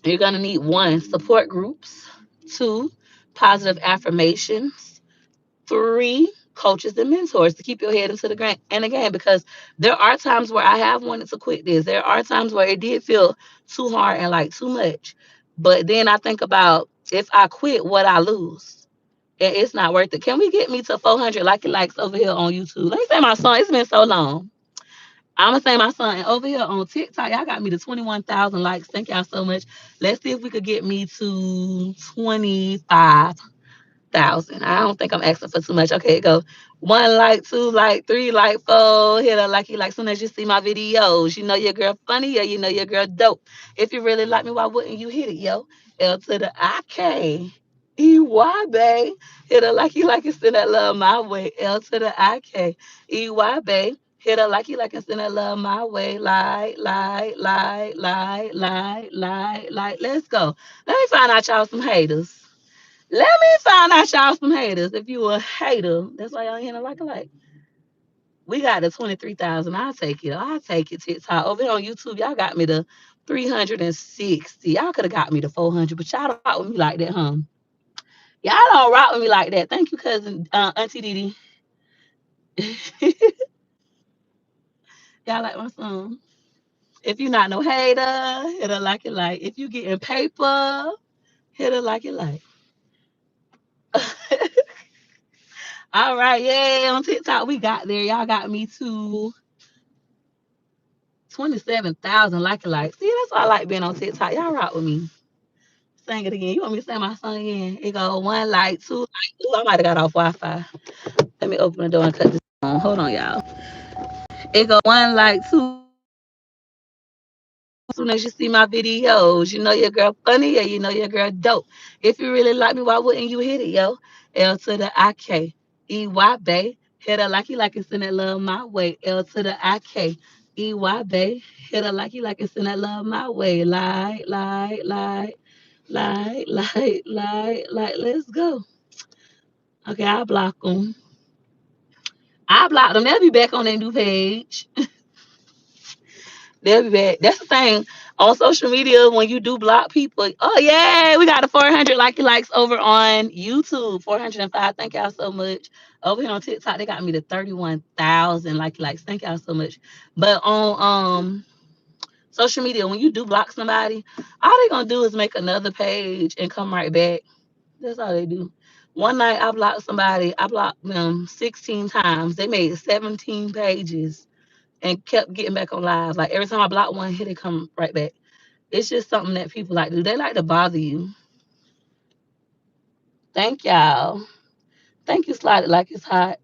You're gonna need one, support groups, two, positive affirmations, three, coaches and mentors to keep your head into the ground. And again, because there are times where I have wanted to quit this. There are times where it did feel too hard and like too much. But then I think about if I quit, what I lose. And it's not worth it. Can we get me to 400 likes over here on YouTube? Let me say my song. It's been so long. I'm gonna say my son over here on TikTok. Y'all got me to 21,000 likes. Thank y'all so much. Let's see if we could get me to 25,000. I don't think I'm asking for too much. Okay, go one like, two like, three like, four. Hit a likey like soon as you see my videos. You know your girl funny, yeah. You know your girl dope. If you really like me, why wouldn't you hit it, yo? L to the I K. EY, babe. Hit a like you send that love my way. L to the I K. EY, babe. Hit a like and send that love my way. Like. Let's go. Let me find out y'all some haters. Let me find out y'all some haters. If you a hater, that's why y'all ain't here like. We got the 23,000. I'll take it. I'll take it. TikTok. Over here on YouTube, y'all got me to 360. Y'all could have got me to 400, but y'all don't rock with me like that, huh? Y'all don't rock with me like that. Thank you, cousin Auntie Didi. Y'all like my song. If you not no hater, hit a like it like. If you getting paper, hit a like it like. All right, yay. On TikTok, we got there. Y'all got me to 27,000 like it like. See, that's why I like being on TikTok. Y'all rock with me. Sing it again. You want me to sing my song again? It go one like, two like. Ooh, I might have got off Wi-Fi. Let me open the door and cut this on. Hold on, y'all. It go one like, two. As soon as you see my videos, you know your girl funny, yeah, you know your girl dope. If you really like me, why wouldn't you hit it, yo? L to the I K. EY, bae. Hit a like and send that love my way. L to the I K. EY, bae. Hit a like and send that love my way. Like. Let's go. Okay, I'll block them. I blocked them. They'll be back on their new page. They'll be back. That's the thing on social media when you do block people. Oh yeah, we got the 400 likes over on YouTube. 405. Thank y'all so much. Over here on TikTok, they got me to 31,000 likes. Thank y'all so much. But on social media, when you do block somebody, all they gonna do is make another page and come right back. That's all they do. One night I blocked somebody. I blocked them 16 times. They made 17 pages and kept getting back on live. Like every time I block one, here they come right back. It's just something that people like to do. They like to bother you. Thank y'all. Thank you, Slide It Like It's Hot.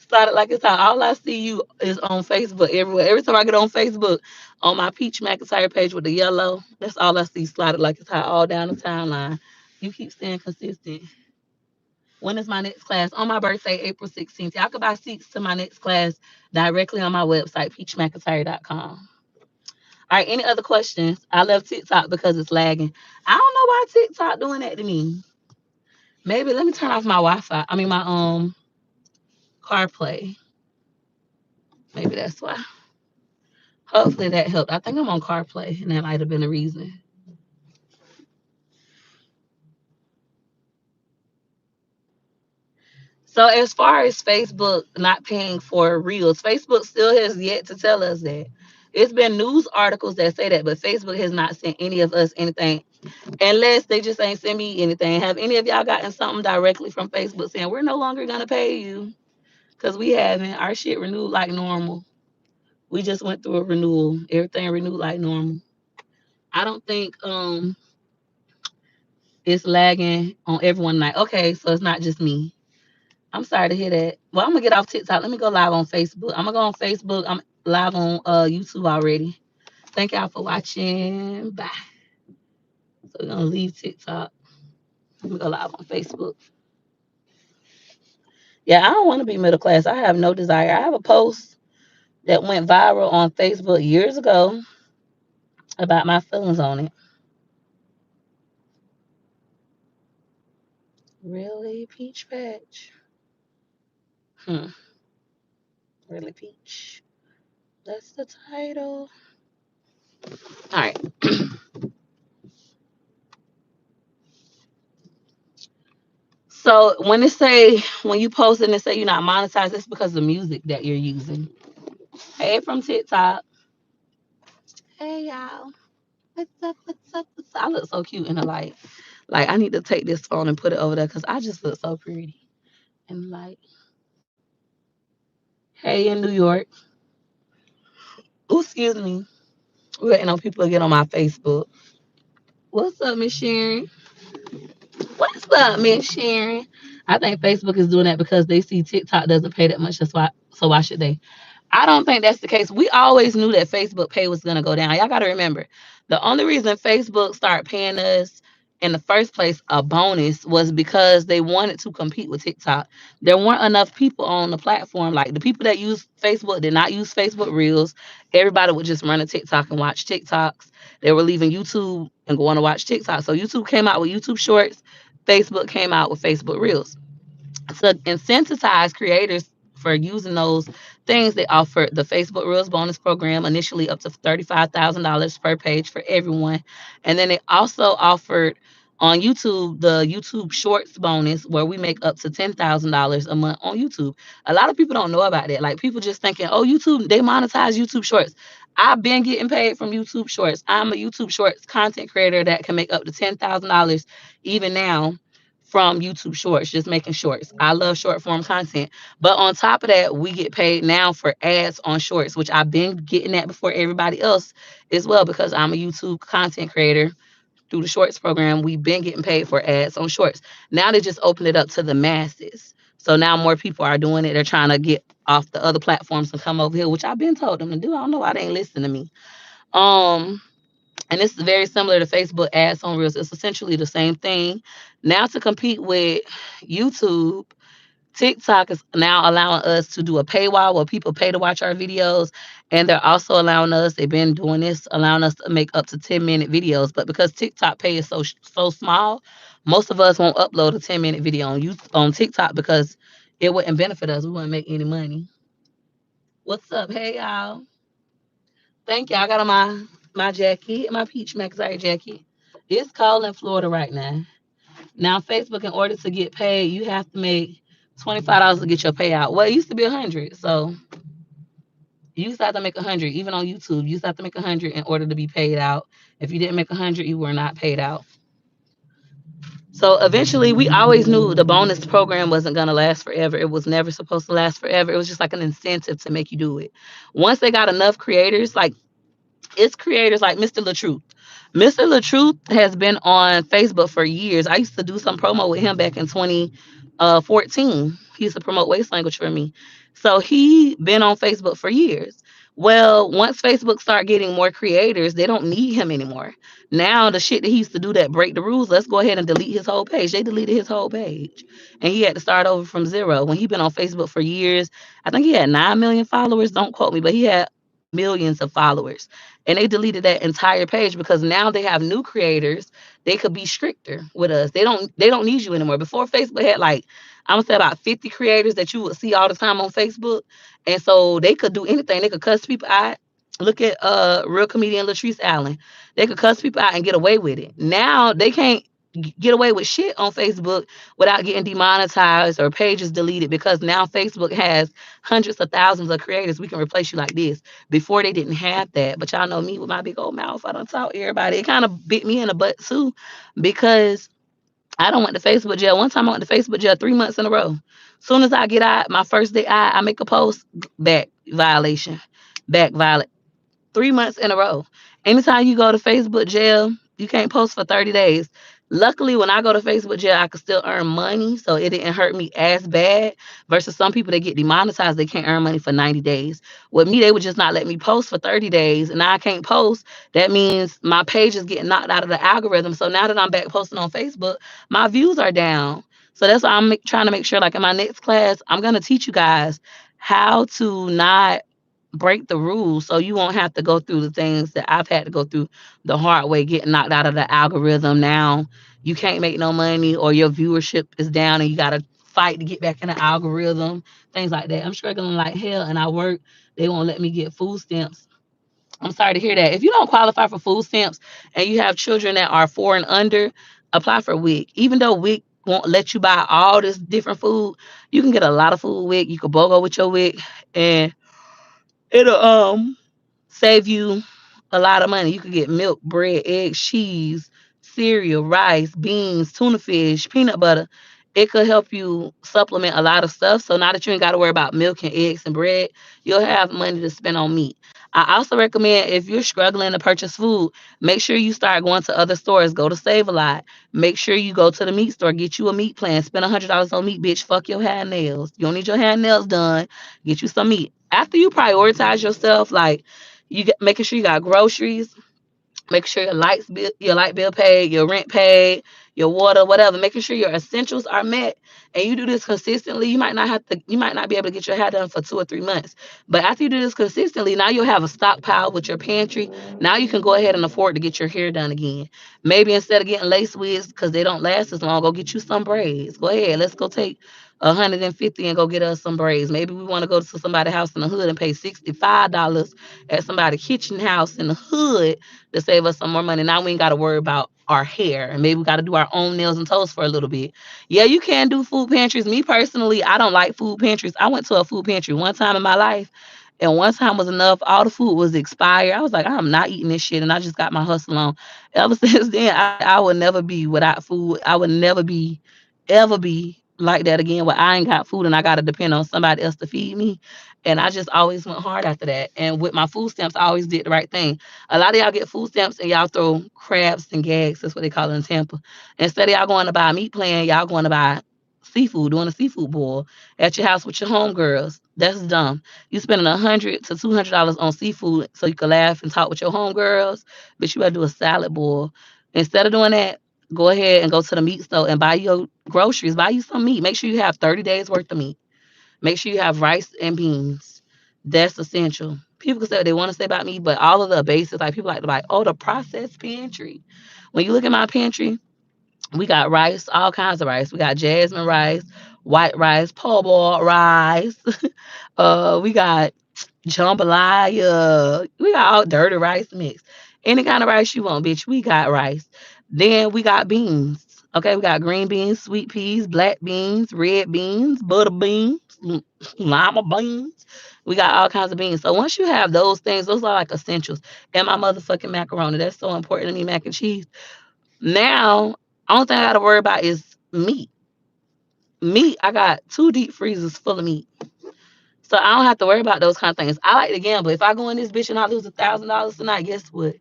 Slide It Like It's Hot. All I see you is on Facebook everywhere. Every time I get on Facebook, on my Peach McIntyre page with the yellow, that's all I see. Slide It Like It's Hot all down the timeline. You keep staying consistent. When is my next class? On my birthday, April 16th. Y'all can buy seats to my next class directly on my website, peachmcintyre.com. All right, any other questions? I love TikTok because it's lagging. I don't know why TikTok doing that to me. Maybe let me turn off my Wi-Fi. I mean my CarPlay. Maybe that's why. Hopefully that helped. I think I'm on CarPlay, and that might have been the reason. So as far as Facebook not paying for reels, Facebook still has yet to tell us that. It's been news articles that say that, but Facebook has not sent any of us anything. Unless they just ain't send me anything. Have any of y'all gotten something directly from Facebook saying we're no longer gonna pay you? Because we haven't. Our shit renewed like normal. We just went through a renewal. Everything renewed like normal. I don't think it's lagging on everyone night. Okay, so it's not just me. I'm sorry to hear that. Well, I'm gonna get off TikTok. Let me go live on Facebook. I'm gonna go on Facebook. I'm live on YouTube already. Thank y'all for watching. Bye. So we're gonna leave TikTok. Let me go live on Facebook. Yeah, I don't want to be middle class. I have no desire. I have a post that went viral on Facebook years ago about my feelings on it. Really, Peach Patch? Hmm. Really, Peach? That's the title. All right. So when you post it and say you're not monetized, it's because of the music that you're using. Hey, from TikTok. Hey, y'all. What's up? What's up? What's up? I look so cute in the light. Like I need to take this phone and put it over there because I just look so pretty. And like, hey, in New York. Ooh, excuse me. We're waiting on people to get on my Facebook. What's up, Miss Sharon? What's up, Miss Sharon? I think Facebook is doing that because they see TikTok doesn't pay that much. That's why. So why should they? I don't think that's the case. We always knew that Facebook pay was gonna go down. Y'all gotta remember, the only reason Facebook started paying us in the first place a bonus was because they wanted to compete with TikTok. There weren't enough people on the platform. Like the people that use Facebook did not use Facebook Reels. Everybody would just run to TikTok and watch TikToks. They were leaving YouTube and going to watch TikTok. So YouTube came out with YouTube Shorts. Facebook came out with Facebook Reels to incentivize creators for using those things. They offered the Facebook Reels bonus program, initially up to $35,000 per page for everyone. And then they also offered on YouTube the YouTube Shorts bonus, where we make up to $10,000 a month on YouTube. A lot of people don't know about that. Like people just thinking, oh, YouTube, they monetize YouTube Shorts. I've been getting paid from YouTube Shorts. I'm a YouTube Shorts content creator that can make up to $10,000 even now from YouTube Shorts, just making shorts. I love short form content. But on top of that, we get paid now for ads on shorts, which I've been getting that before everybody else as well, because I'm a YouTube content creator through the shorts program. We've been getting paid for ads on shorts. Now they just open it up to the masses. So now more people are doing it. They're trying to get off the other platforms and come over here, which I've been told them to do. I don't know why they ain't listening to me. Um, and this is very similar to Facebook ads on Reels. It's essentially the same thing. Now to compete with YouTube, TikTok is now allowing us to do a paywall where people pay to watch our videos. And they're also allowing us, they've been doing this, allowing us to make up to 10-minute videos. But because TikTok pay is so small, most of us won't upload a 10-minute video on TikTok because it wouldn't benefit us. We wouldn't make any money. What's up? Hey y'all. Thank you. I got on my jacket, my peach Maxite jacket. It's cold in Florida right now. Now Facebook, in order to get paid, you have to make $25 to get your payout. Well, it used to be 100, so you used to have to make 100. Even on YouTube, you used to have to make 100 in order to be paid out. If you didn't make 100, you were not paid out. So eventually, we always knew the bonus program wasn't gonna last forever. It was never supposed to last forever. It was just like an incentive to make you do it. Once they got enough creators, like it's creators like Mr. LaTruth. Mr. LaTruth has been on Facebook for years. I used to do some promo with him back in 2014. He used to promote waist language for me. So he been on Facebook for years. Well, once Facebook start getting more creators, they don't need him anymore. Now the shit that he used to do that break the rules, let's go ahead and delete his whole page. They deleted his whole page. And he had to start over from zero. When he been on Facebook for years, I think he had 9 million followers. Don't quote me, but he had millions of followers, and they deleted that entire page because now they have new creators. They could be stricter with us. They don't need you anymore. Before, Facebook had like, I'm gonna say about 50 creators that you would see all the time on Facebook, and so they could do anything. They could cuss people out. Look at real comedian Latrice Allen. They could cuss people out and get away with it. Now they can't get away with shit on Facebook without getting demonetized or pages deleted, because now Facebook has hundreds of thousands of creators. We can replace you like this. Before they didn't have that, but y'all know me with my big old mouth. I don't talk to everybody. It kind of bit me in the butt too, because I don't went to Facebook jail. One time I went to Facebook jail 3 months in a row. Soon as I get out, my first day out, I make a post, back violation. back violent 3 months in a row. Anytime you go to Facebook jail, you can't post for 30 days. Luckily, when I go to Facebook jail, I could still earn money, so it didn't hurt me as bad. Versus some people that get demonetized, they can't earn money for 90 days. With me, they would just not let me post for 30 days, and now I can't post. That means my page is getting knocked out of the algorithm. So now that I'm back posting on Facebook, my views are down. So that's why trying to make sure, like in my next class, I'm gonna teach you guys how to not break the rules so you won't have to go through the things that I've had to go through the hard way, getting knocked out of the algorithm. Now you can't make no money or your viewership is down and you got to fight to get back in the algorithm, things like that. I'm struggling like hell and I work. They won't let me get food stamps. I'm sorry to hear that. If you don't qualify for food stamps and you have children that are 4 and under, apply for WIC. Even though WIC won't let you buy all this different food, you can get a lot of food WIC. You can BOGO with your WIC and it'll save you a lot of money. You could get milk, bread, eggs, cheese, cereal, rice, beans, tuna fish, peanut butter. It could help you supplement a lot of stuff. So now that you ain't got to worry about milk and eggs and bread, you'll have money to spend on meat. I also recommend if you're struggling to purchase food, make sure you start going to other stores. Go to Save a Lot. Make sure you go to the meat store. Get you a meat plan. Spend $100 on meat, bitch. Fuck your hair and nails. You don't need your hair and nails done. Get you some meat. After you prioritize yourself, like you get making sure you got groceries, make sure your light bill paid, your rent paid, your water, whatever. Making sure your essentials are met, and you do this consistently. You might not be able to get your hair done for 2 or 3 months, but after you do this consistently, now you'll have a stockpile with your pantry. Now you can go ahead and afford to get your hair done again. Maybe instead of getting lace wigs because they don't last as long, go get you some braids. Go ahead, let's go take 150 and go get us some braids. Maybe we want to go to somebody's house in the hood and pay $65 at somebody's kitchen house in the hood to save us some more money. Now we ain't got to worry about our hair, and maybe we got to do our own nails and toes for a little bit. Yeah, you can do food pantries. Me personally, I don't like food pantries. I went to a food pantry one time in my life, and one time was enough. All the food was expired. I was like, I'm not eating this shit, and I just got my hustle on. Ever since then, I would never be without food. I would never be, ever be like that again. Where I ain't got food and I got to depend on somebody else to feed me. And I just always went hard after that. And with my food stamps, I always did the right thing. A lot of y'all get food stamps and y'all throw crabs and gags. That's what they call it in Tampa. Instead of y'all going to buy a meat plan, y'all going to buy seafood, doing a seafood boil at your house with your homegirls. That's dumb. You spending $100 to $200 on seafood so you can laugh and talk with your homegirls, but you better do a salad boil. Instead of doing that, go ahead and go to the meat store and buy your groceries. Buy you some meat. Make sure you have 30 days worth of meat. Make sure you have rice and beans. That's essential. People can say what they want to say about me, but all of the basics, like people like to buy, oh, the processed pantry. When you look at my pantry, we got rice, all kinds of rice. We got jasmine rice, white rice, po' boy rice. We got jambalaya. We got all dirty rice mix. Any kind of rice you want, bitch. We got rice. Then we got beans. Okay, we got green beans, sweet peas, black beans, red beans, butter beans, lima beans. We got all kinds of beans. So once you have those things, those are like essentials. And my motherfucking macaroni. That's so important to me, mac and cheese. Now, only thing I gotta worry about is meat. Meat, I got 2 deep freezers full of meat. So I don't have to worry about those kind of things. I like to gamble. If I go in this bitch and I lose $1,000 tonight, guess what?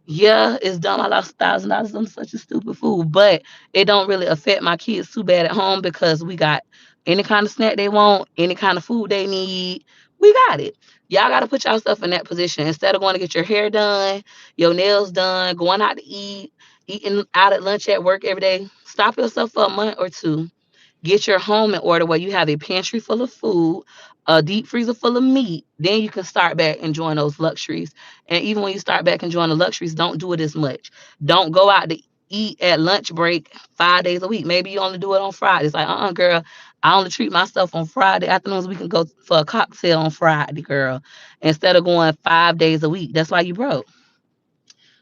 Yeah, it's dumb. I lost $1,000 on such a stupid food, but it don't really affect my kids too bad at home because we got any kind of snack they want, any kind of food they need. We got it. Y'all got to put yourself in that position instead of going to get your hair done, your nails done, going out to eat, eating out at lunch at work every day. Stop yourself for a month or two. Get your home in order where you have a pantry full of food, a deep freezer full of meat. Then you can start back enjoying those luxuries. And even when you start back enjoying the luxuries, don't do it as much. Don't go out to eat at lunch break 5 days a week. Maybe you only do it on Fridays. Like, girl, I only treat myself on Friday afternoons. We can go for a cocktail on Friday, girl, instead of going 5 days a week. That's why you broke.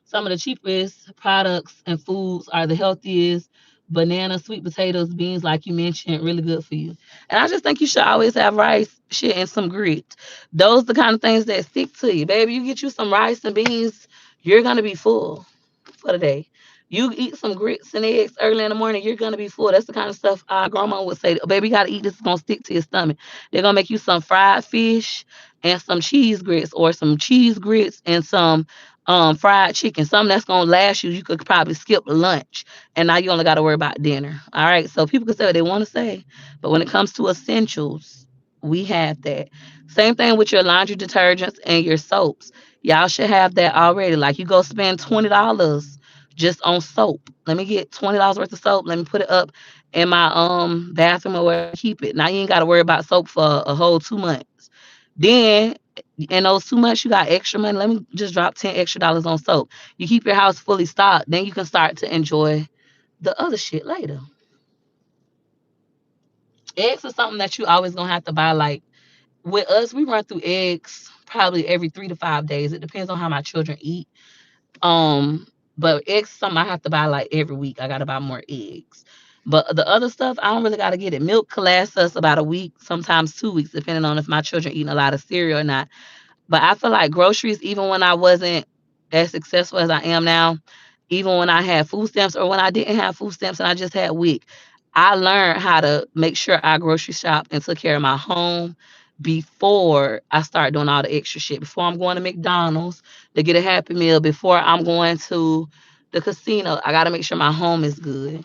Some of the cheapest products and foods are the healthiest. Banana, sweet potatoes, beans, like you mentioned, really good for you. And I just think you should always have rice, shit, and some grits. Those the kind of things that stick to you. Baby, you get you some rice and beans, you're gonna be full for the day. You eat some grits and eggs early in the morning, you're gonna be full. That's the kind of stuff our grandma would say, baby, you gotta eat this, it's gonna stick to your stomach. They're gonna make you some fried fish. and some cheese grits, or some cheese grits and some fried chicken, something that's gonna last you. You could probably skip lunch, and now you only got to worry about dinner. All right, so people can say what they want to say, but when it comes to essentials, we have that. Same thing with your laundry detergents and your soaps. Y'all should have that already. Like, you go spend $20 just on soap. Let me get $20 worth of soap. Let me put it up in my bathroom or where I keep it. Now you ain't got to worry about soap for a whole 2 months. Then in those 2 months you got extra money. Let me just drop $10 extra on soap. You keep your house fully stocked. Then you can start to enjoy the other shit later. Eggs is something that you always gonna have to buy. Like, with us, we run through eggs probably every 3 to 5 days. It depends on how my children eat. Um, but eggs is something I have to buy like every week. I gotta buy more eggs. But the other stuff, I don't really gotta get it. Milk can last us about a week, sometimes 2 weeks, depending on if my children eating a lot of cereal or not. But I feel like groceries, even when I wasn't as successful as I am now, even when I had food stamps or when I didn't have food stamps and I just had WIC, I learned how to make sure I grocery shop and took care of my home before I start doing all the extra shit. Before I'm going to McDonald's to get a Happy Meal, before I'm going to the casino, I got to make sure my home is good.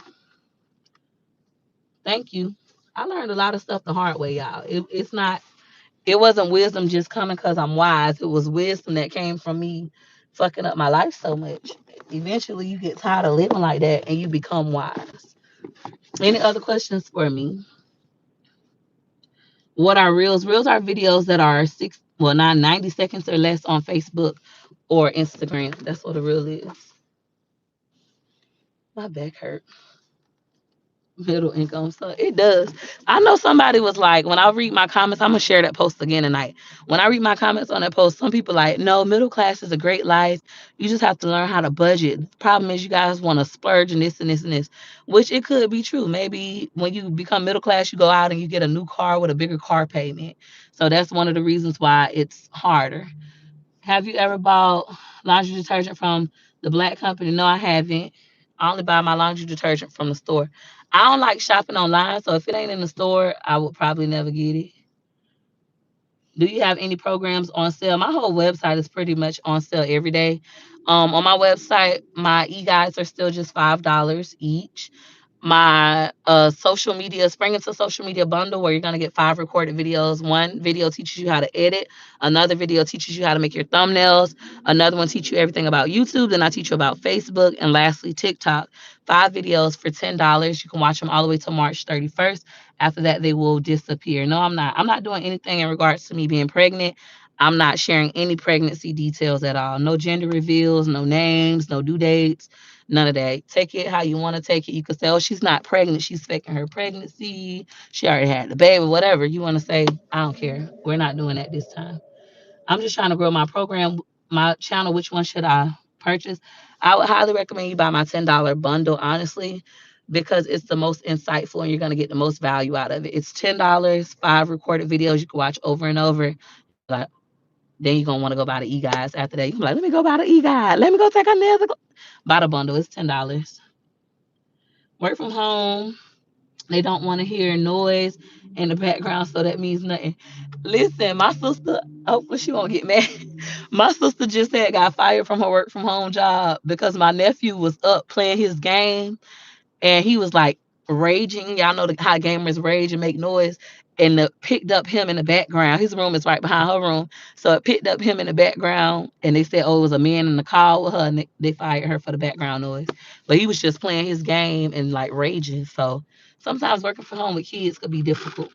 Thank you. I learned a lot of stuff the hard way, y'all. It wasn't wisdom just coming because I'm wise. It was wisdom that came from me fucking up my life so much. Eventually, you get tired of living like that and you become wise. Any other questions for me? What are reels? Reels are videos that are not 90 seconds or less on Facebook or Instagram. That's what a reel is. My back hurt. Middle income. So it does. I know somebody was like, when I read my comments, I'm gonna share that post again tonight. When I read my comments on that post, some people like, no, middle class is a great life. You just have to learn how to budget. The problem is you guys want to splurge and this and this and this, which it could be true. Maybe when you become middle class, you go out and you get a new car with a bigger car payment. So that's one of the reasons why it's harder. Have you ever bought laundry detergent from the black company? No, I haven't. I only buy my laundry detergent from the store. I don't like shopping online, so if it ain't in the store, I would probably never get it. Do you have any programs on sale? My whole website is pretty much on sale every day. On my website, my e-guides are still just $5 each. My social media, spring into social media bundle, where you're gonna get 5 recorded videos. One video teaches you how to edit, another video teaches you how to make your thumbnails, another one teach you everything about YouTube, then I teach you about Facebook, and lastly TikTok. 5 videos for $10. You can watch them all the way to March 31st. After that, they will disappear. No, I'm not doing anything in regards to me being pregnant. I'm not sharing any pregnancy details at all. No gender reveals, no names, no due dates, none of that. Take it how you want to take it. You could say, oh, she's not pregnant. She's faking her pregnancy. She already had the baby, whatever you want to say. I don't care. We're not doing that this time. I'm just trying to grow my program, my channel. Which one should I purchase? I would highly recommend you buy my $10 bundle, honestly, because it's the most insightful and you're going to get the most value out of it. It's $10, 5 recorded videos you can watch over and over. Like, then you're going to want to go buy the e-guides after that. You can be like, let me go buy the e-guide. Let me go take another. Buy the bundle. It's $10. Work from home. They don't want to hear noise in the background, so that means nothing. Listen, my sister, hopefully she won't get mad. My sister just had got fired from her work from home job because my nephew was up playing his game and he was like raging. Y'all know how gamers rage and make noise. And it picked up him in the background. His room is right behind her room. So it picked up him in the background. And they said, oh, it was a man in the car with her. And they fired her for the background noise. But he was just playing his game and like raging. So sometimes working from home with kids could be difficult.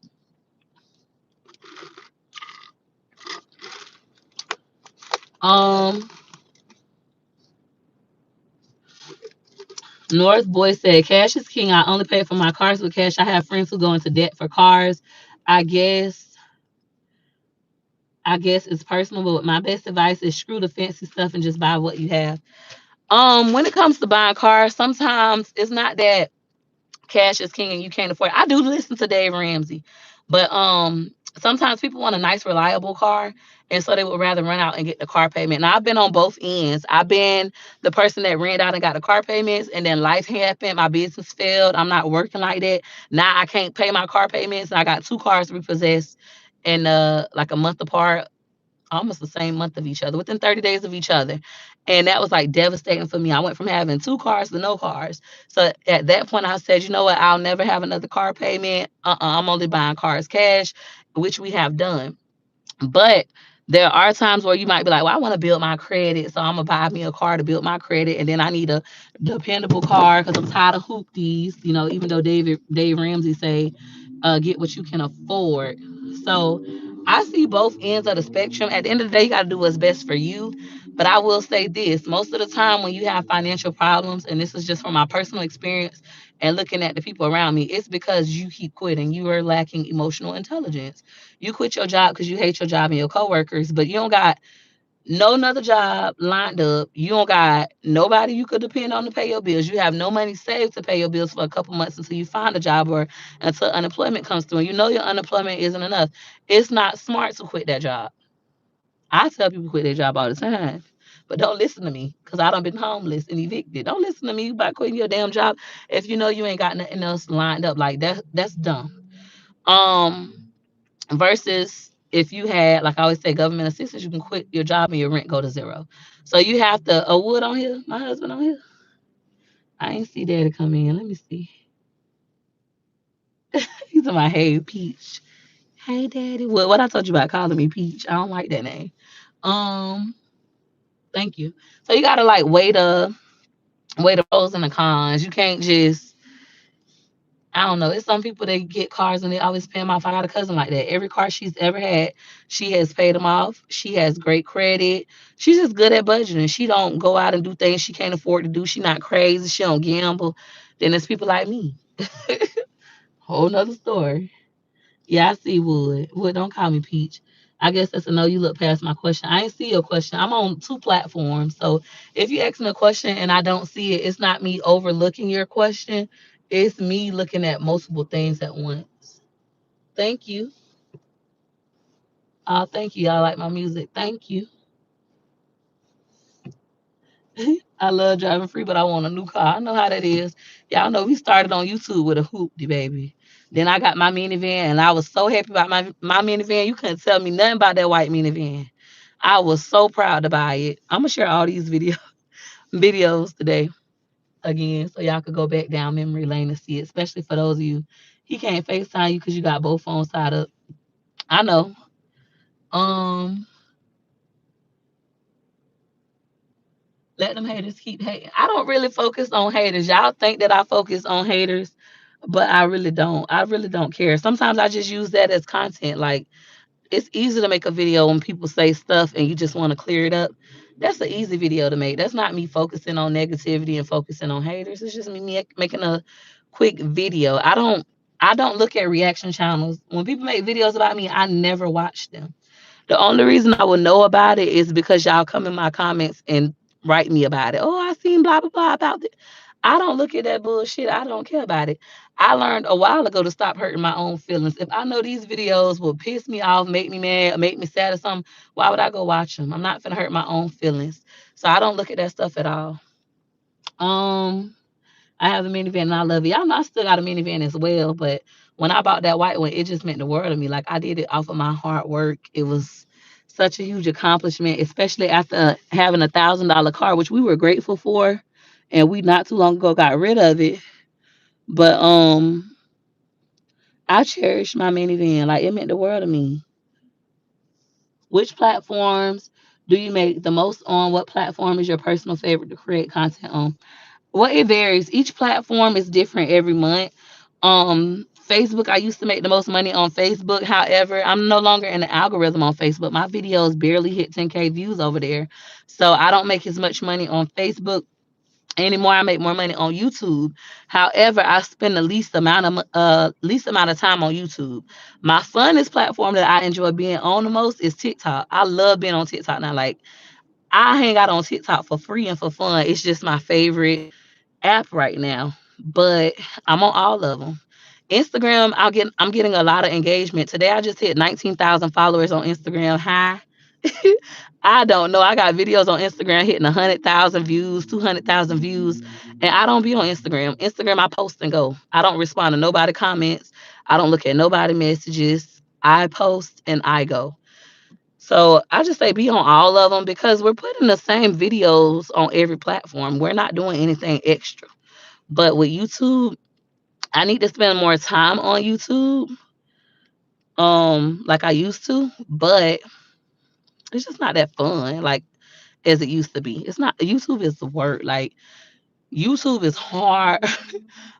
Um, North Boy said, cash is king. I only pay for my cars with cash. I have friends who go into debt for cars. I guess I guess it's personal, but my best advice is screw the fancy stuff and just buy what you have. When it comes to buying cars, sometimes it's not that cash is king and you can't afford it. I do listen to Dave Ramsey, but sometimes people want a nice, reliable car, and so they would rather run out and get the car payment. Now I've been on both ends. I've been the person that ran out and got the car payments, and then life happened. My business failed. I'm not working like that. Now I can't pay my car payments. I got 2 cars repossessed in like a month apart. almost the same month of each other, within 30 days of each other. And that was like devastating for me. I went from having two cars to no cars. So at that point, I said, you know what? I'll never have another car payment. I'm only buying cars cash, which we have done. But there are times where you might be like, well, I want to build my credit. So I'm going to buy me a car to build my credit. And then I need a dependable car because I'm tired of hoopties, even though Dave Ramsey say, get what you can afford. So I see both ends of the spectrum. At the end of the day, you got to do what's best for you. But I will say this, most of the time when you have financial problems, and this is just from my personal experience and looking at the people around me, it's because you keep quitting. You are lacking emotional intelligence. You quit your job because you hate your job and your coworkers, but you don't got no another job lined up. You don't got nobody you could depend on to pay your bills. You have no money saved to pay your bills for a couple months until you find a job or until unemployment comes through. And you know your unemployment isn't enough. It's not smart to quit that job. I tell people quit their job all the time. But don't listen to me because I done been homeless and evicted. Don't listen to me about quitting your damn job if you know you ain't got nothing else lined up. Like that's dumb. Um versus if you had, like I always say, government assistance, you can quit your job and your rent go to zero. So you have to. A Wood on here, my husband on here. I ain't see Daddy come in. Let me see. He's in my hey Peach. Hey Daddy. What I told you about calling me Peach? I don't like that name. Um, thank you. So you gotta like weigh the pros and the cons. You can't just, I don't know. It's some people they get cars and they always pay them off. I got a cousin like that. Every car she's ever had, she has paid them off. She has great credit. She's just good at budgeting. She don't go out and do things she can't afford to do. She not crazy. She don't gamble. Then there's people like me. Whole nother story. Yeah, I see Wood. Wood, don't call me Peach. I guess that's a no. You look past my question. I ain't see your question. I'm on two platforms. So if you ask me a question and I don't see it, it's not me overlooking your question. It's me looking at multiple things at once. Thank you. Thank you. I like my music. Thank you. I love driving free, but I want a new car. I know how that is. Y'all know we started on YouTube with a hoopty baby. Then I got my minivan, and I was so happy about my minivan. You couldn't tell me nothing about that white minivan. I was so proud to buy it. I'm gonna share all these videos today again, so y'all could go back down memory lane and see it. Especially for those of you, he can't Facetime you because you got both phones tied up. I know. Um, Let them haters keep hating. I don't really focus on haters. Y'all think that I focus on haters, but I really don't. I really don't care. Sometimes I just use that as content. Like it's easy to make a video when people say stuff and you just want to clear it up. That's an easy video to make. That's not me focusing on negativity and focusing on haters. It's just me making a quick video. I don't look at reaction channels. When people make videos about me, I never watch them. The only reason I would know about it is because y'all come in my comments and write me about it. Oh, I seen blah blah blah about it. I don't look at that bullshit. I don't care about it. I learned a while ago to stop hurting my own feelings. If I know these videos will piss me off, make me mad, make me sad or something, why would I go watch them? I'm not gonna hurt my own feelings. So I don't look at that stuff at all. Um, I have a minivan and I love it. Y'all know I still got a minivan as well, but when I bought that white one, it just meant the world to me. Like I did it off of my hard work. It was such a huge accomplishment, especially after having $1,000 car, which we were grateful for, and we not too long ago got rid of it. But I cherish my minivan. Like it meant the world to me. Which platforms do you make the most on? What platform is your personal favorite to create content on? Well, it varies. Each platform is different every month. Facebook, I used to make the most money on Facebook. However, I'm no longer in the algorithm on Facebook. My videos barely hit 10K views over there. So I don't make as much money on Facebook anymore. I make more money on YouTube. However, I spend the least amount of time on YouTube. My funnest platform that I enjoy being on the most is TikTok. I love being on TikTok now. Like I hang out on TikTok for free and for fun. It's just my favorite app right now, but I'm on all of them. Instagram, I'm getting a lot of engagement. Today I just hit 19,000 followers on Instagram. Hi. I don't know. I got videos on Instagram hitting 100,000 views, 200,000 views, and I don't be on Instagram. Instagram, I post and go. I don't respond to nobody comments. I don't look at nobody messages. I post and I go. So I just say be on all of them because we're putting the same videos on every platform. We're not doing anything extra. But with YouTube, I need to spend more time on YouTube, like I used to, but it's just not that fun, like as it used to be. It's not YouTube is the word. Like YouTube is hard,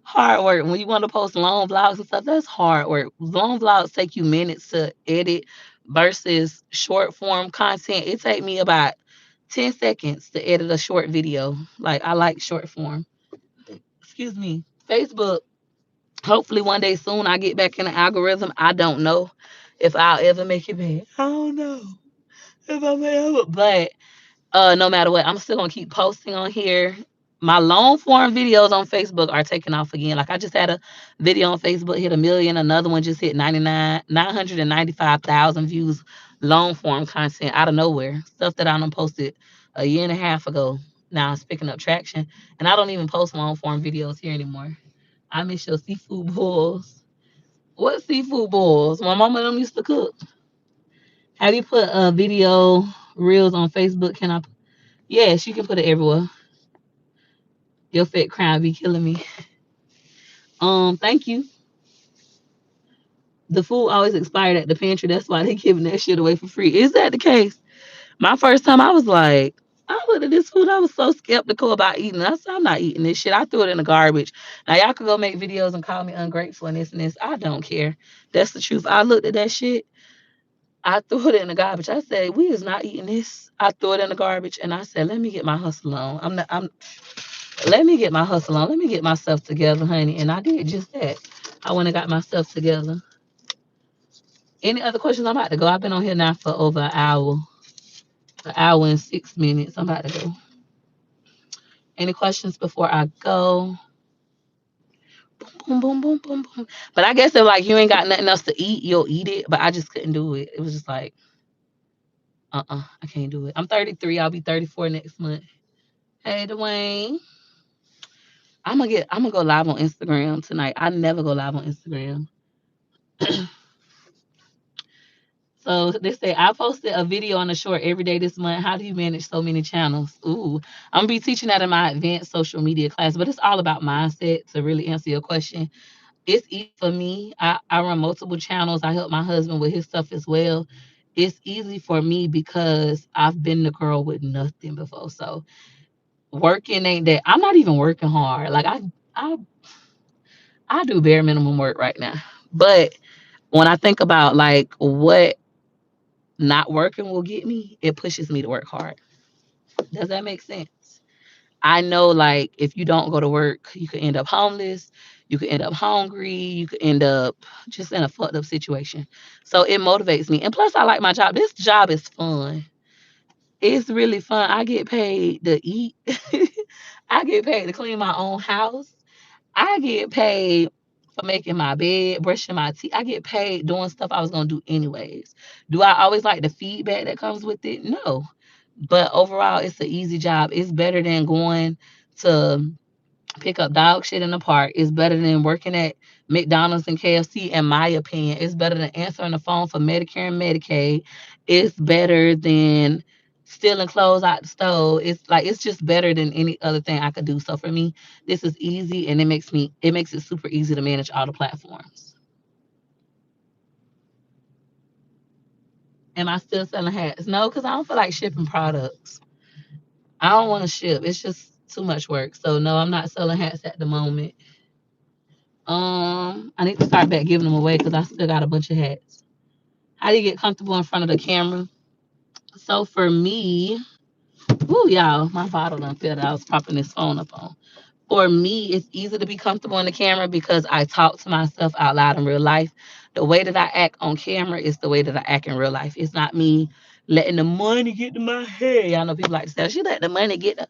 hard work. When you want to post long vlogs and stuff, that's hard work. Long vlogs take you minutes to edit versus short form content. It take me about 10 seconds to edit a short video. Like I like short form. Excuse me. Facebook, hopefully one day soon I get back in the algorithm. I don't know if I'll ever make it back. I don't know if I'm ever, but no matter what, I'm still gonna keep posting on here. My long form videos on Facebook are taking off again. Like I just had a video on Facebook hit a million, another one just hit 995,000 views. Long form content out of nowhere, stuff that I done posted a year and a half ago. Now it's picking up traction, and I don't even post long form videos here anymore. I miss your seafood boils. What seafood boils? My mama them used to cook. Have you put a video reels on Facebook? Can I? Yes, you can put it everywhere. Your fat crown be killing me. Thank you. The food always expired at the pantry. That's why they giving that shit away for free. Is that the case? My first time, I was like, I looked at this food. I was so skeptical about eating. I said, I'm not eating this shit. I threw it in the garbage. Now y'all could go make videos and call me ungrateful and this and this. I don't care. That's the truth. I looked at that shit. I threw it in the garbage. I said, we is not eating this. I threw it in the garbage and I said, let me get my hustle on. Let me get my hustle on. Let me get myself together, honey. And I did just that. I went and got myself together. Any other questions? I'm about to go. I've been on here now for over an hour and 6 minutes. I'm about to go. Any questions before I go? Boom, boom, boom, boom, boom. But I guess if like you ain't got nothing else to eat, you'll eat it. But I just couldn't do it. It was just like, I can't do it. I'm 33. I'll be 34 next month. Hey, Dwayne. I'm gonna go live on Instagram tonight. I never go live on Instagram. So they say I posted a video on a short every day this month. How do you manage so many channels? Ooh, I'm gonna be teaching that in my advanced social media class, but it's all about mindset to really answer your question. It's easy for me. I run multiple channels. I help my husband with his stuff as well. It's easy for me because I've been the girl with nothing before. So working ain't that I'm not even working hard. Like I I do bare minimum work right now. But when I think about like what not working will get me, it pushes me to work hard. Does that make sense? I know like if you don't go to work, you could end up homeless, you could end up hungry, you could end up just in a fucked up situation. So it motivates me. And plus I like my job. This job is fun. It's really fun. I get paid to eat. I get paid to clean my own house. I get paid for making my bed, brushing my teeth. I get paid doing stuff I was gonna do anyways. Do I always like the feedback that comes with it? No. But overall, it's an easy job. It's better than going to pick up dog shit in the park. It's better than working at McDonald's and KFC, in my opinion. It's better than answering the phone for Medicare and Medicaid. It's better than stealing clothes out the store. It's just better than any other thing I could do. So for me, this is easy and it makes it super easy to manage all the platforms. Am I still selling hats? No, because I don't feel like shipping products. I don't want to ship. It's just too much work. So no, I'm not selling hats at the moment. I need to start back giving them away because I still got a bunch of hats. How do you get comfortable in front of the camera? So for me, ooh, y'all, my bottle done filled. I was propping this phone up on. For me, it's easy to be comfortable in the camera because I talk to myself out loud in real life. The way that I act on camera is the way that I act in real life. It's not me letting the money get to my head. Y'all know people like to say, she let the money get to...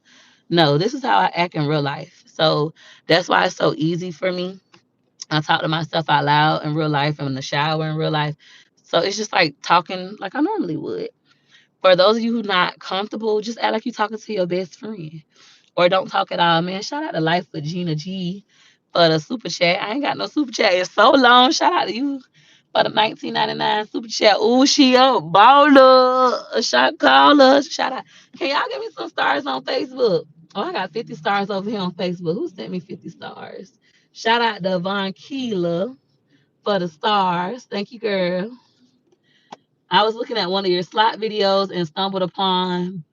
No, this is how I act in real life. So that's why it's so easy for me. I talk to myself out loud in real life and in the shower in real life. So it's just like talking like I normally would. For those of you who not comfortable, just act like you're talking to your best friend. Or don't talk at all, man. Shout out to Life with Gina G for the super chat. I ain't got no super chat. It's so long. Shout out to you. for the 1999 super chat. Ooh, she up baller. A shot caller. Shout out. Can y'all give me some stars on Facebook? Oh, I got 50 stars over here on Facebook. Who sent me 50 stars? Shout out to Von Keela for the stars. Thank you, girl. I was looking at one of your slot videos and stumbled upon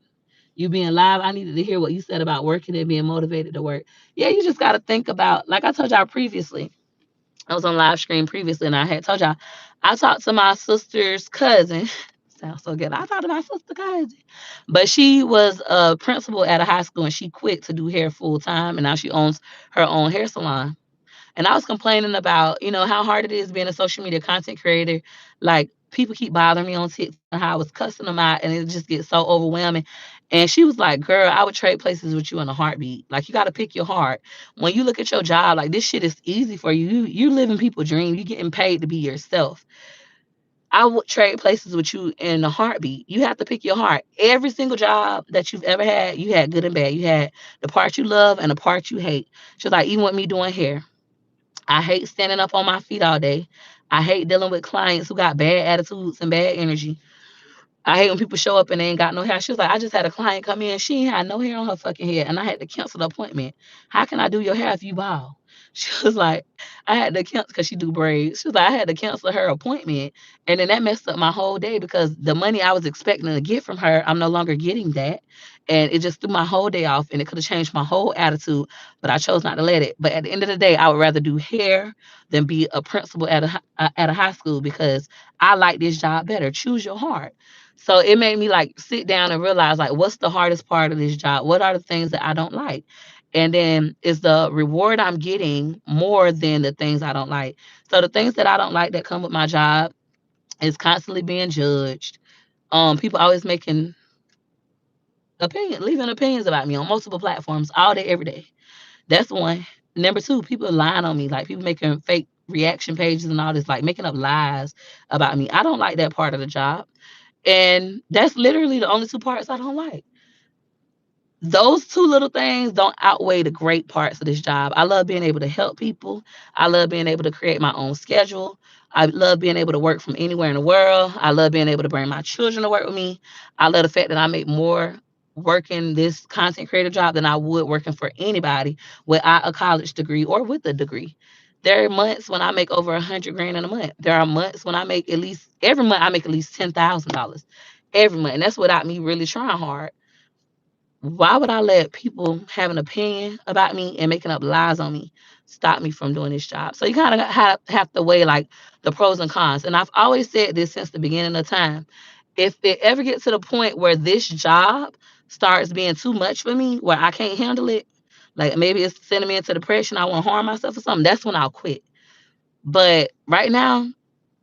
you being live. I needed to hear what you said about working and being motivated to work. Yeah, you just got to think about, like I told y'all previously, I was on live stream previously and I had told y'all, I talked to my sister's cousin. Sounds so good. I talked to my sister cousin, but she was a principal at a high school and she quit to do hair full time and now she owns her own hair salon. And I was complaining about, how hard it is being a social media content creator. Like people keep bothering me on TikTok and how I was cussing them out and it just gets so overwhelming. And she was like, girl, I would trade places with you in a heartbeat. Like you gotta pick your heart. When you look at your job, like this shit is easy for you. You living people's dream. You getting paid to be yourself. I would trade places with you in a heartbeat. You have to pick your heart. Every single job that you've ever had, you had good and bad. You had the part you love and the part you hate. She's like, even with me doing hair. I hate standing up on my feet all day. I hate dealing with clients who got bad attitudes and bad energy. I hate when people show up and they ain't got no hair. She was like, I just had a client come in. She ain't had no hair on her fucking head. And I had to cancel the appointment. How can I do your hair if you bald? She was like, I had to cancel because she do braids. She was like, I had to cancel her appointment. And then that messed up my whole day because the money I was expecting to get from her, I'm no longer getting that. And it just threw my whole day off and it could have changed my whole attitude, but I chose not to let it. But at the end of the day, I would rather do hair than be a principal at a high school because I like this job better. Choose your heart. So it made me like sit down and realize like what's the hardest part of this job? What are the things that I don't like? And then is the reward I'm getting more than the things I don't like? So the things that I don't like that come with my job is constantly being judged. People always leaving opinions about me on multiple platforms all day, every day. That's one. Number two, people lying on me, like people making fake reaction pages and all this, like making up lies about me. I don't like that part of the job. And that's literally the only two parts I don't like. Those two little things don't outweigh the great parts of this job. I love being able to help people. I love being able to create my own schedule. I love being able to work from anywhere in the world. I love being able to bring my children to work with me. I love the fact that I make more working this content creator job than I would working for anybody without a college degree or with a degree. There are months when I make over 100 grand in a month. There are months when I make at least every month I make at least $10,000 every month, and that's without me really trying hard. Why would I let people have an opinion about me and making up lies on me stop me from doing this job? So you kind of have to weigh like the pros and cons. And I've always said this since the beginning of time. If it ever gets to the point where this job starts being too much for me, where I can't handle it, like maybe it's sending me into depression, I want to harm myself or something, that's when I'll quit. But right now,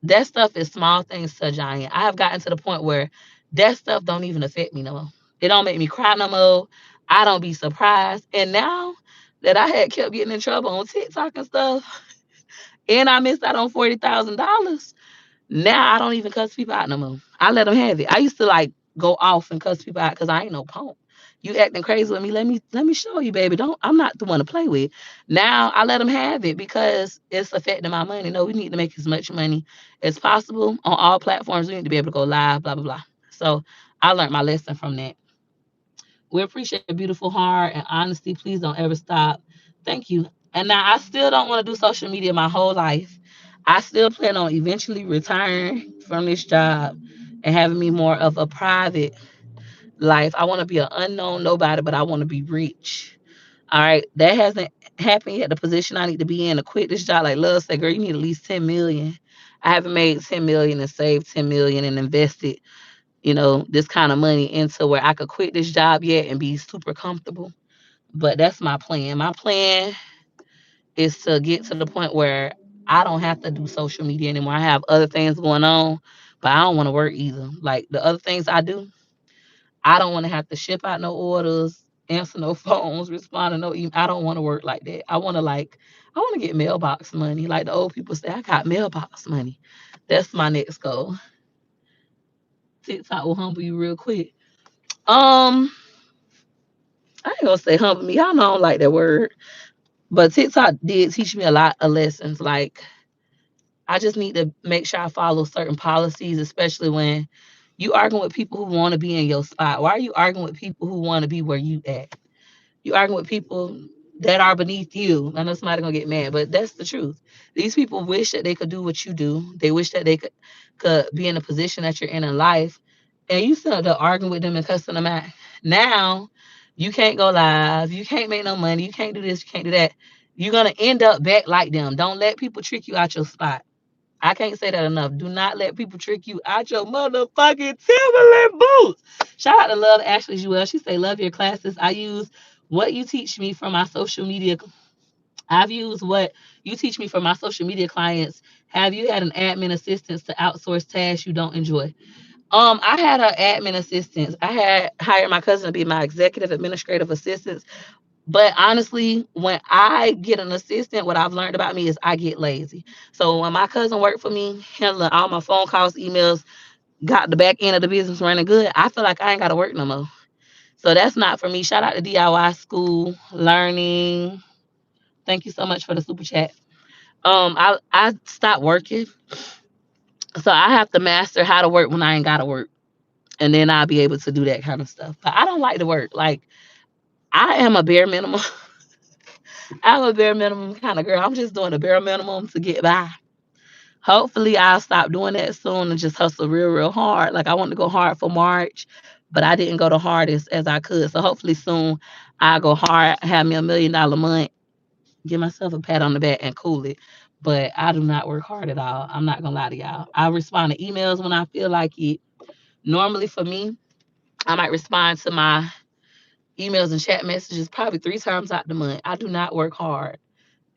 that stuff is small things to a giant. I have gotten to the point where that stuff don't even affect me no more. It don't make me cry no more. I don't be surprised. And now that I had kept getting in trouble on TikTok and stuff, and I missed out on $40,000, now I don't even cuss people out no more. I let them have it. I used to like go off and cuss people out because I ain't no punk. You acting crazy with me? Let me show you, baby. Don't I'm not the one to play with. Now I let them have it because it's affecting my money. No, we need to make as much money as possible on all platforms. We need to be able to go live, blah blah blah. So I learned my lesson from that. We appreciate your beautiful heart and honesty. Please don't ever stop. Thank you. And now I still don't want to do social media my whole life. I still plan on eventually retiring from this job and having me more of a private life. I want to be an unknown nobody, but I want to be rich. All right. That hasn't happened yet. The position I need to be in to quit this job, like Love said, girl, you need at least 10 million. I haven't made 10 million and saved 10 million and invested, this kind of money into where I could quit this job yet and be super comfortable. But that's my plan. My plan is to get to the point where I don't have to do social media anymore. I have other things going on, but I don't want to work either. Like the other things I do, I don't want to have to ship out no orders, answer no phones, respond to no email. I don't want to work like that. I want to get mailbox money. Like the old people say, I got mailbox money. That's my next goal. TikTok will humble you real quick. Um, I ain't gonna say humble me. Y'all know I don't like that word. But TikTok did teach me a lot of lessons. Like I just need to make sure I follow certain policies, especially when you arguing with people who want to be in your spot. Why are you arguing with people who want to be where you at? You arguing with people that are beneath you. I know somebody gonna get mad, but that's the truth. These people wish that they could do what you do. They wish that they could be in the position that you're in life, and you still there arguing with them and cussing them out. Now you can't go live. You can't make no money. You can't do this. You can't do that. You're gonna end up back like them. Don't let people trick you out your spot. I can't say that enough. Do not let people trick you out your motherfucking Timberland boots. Shout out to Love Ashley Jewel. She say, love your classes. I use what you teach me from my social media. I've used what you teach me for my social media clients. Have you had an admin assistant to outsource tasks you don't enjoy? I had an admin assistant. I had hired my cousin to be my executive administrative assistant. But honestly, when I get an assistant, what I've learned about me is I get lazy. So when my cousin worked for me, handling all my phone calls, emails, got the back end of the business running good, I feel like I ain't got to work no more. So that's not for me. Shout out to DIY School Learning. Thank you so much for the super chat. I stopped working, so I have to master how to work when I ain't gotta work, and then I'll be able to do that kind of stuff. But I don't like to work. Like I am a bare minimum. I'm a bare minimum kind of girl. I'm just doing the bare minimum to get by. Hopefully, I'll stop doing that soon and just hustle real, real hard. Like I want to go hard for March, but I didn't go the hardest as I could. So hopefully soon I'll go hard, have me $1 million month, give myself a pat on the back and cool it. But I do not work hard at all. I'm not gonna lie to y'all. I respond to emails when I feel like it. Normally for me, I might respond to my emails and chat messages probably 3 times out the month. I do not work hard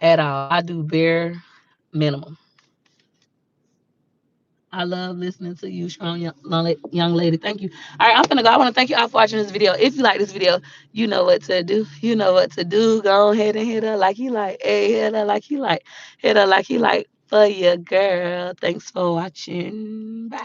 at all. I do bare minimum. I love listening to you, strong young lady. Thank you. All right, I'm gonna go. I want to thank you all for watching this video. If you like this video, you know what to do. You know what to do. Go ahead and hit her like you like. Hey, hit her like you like. Hit her like you like for your girl. Thanks for watching. Bye.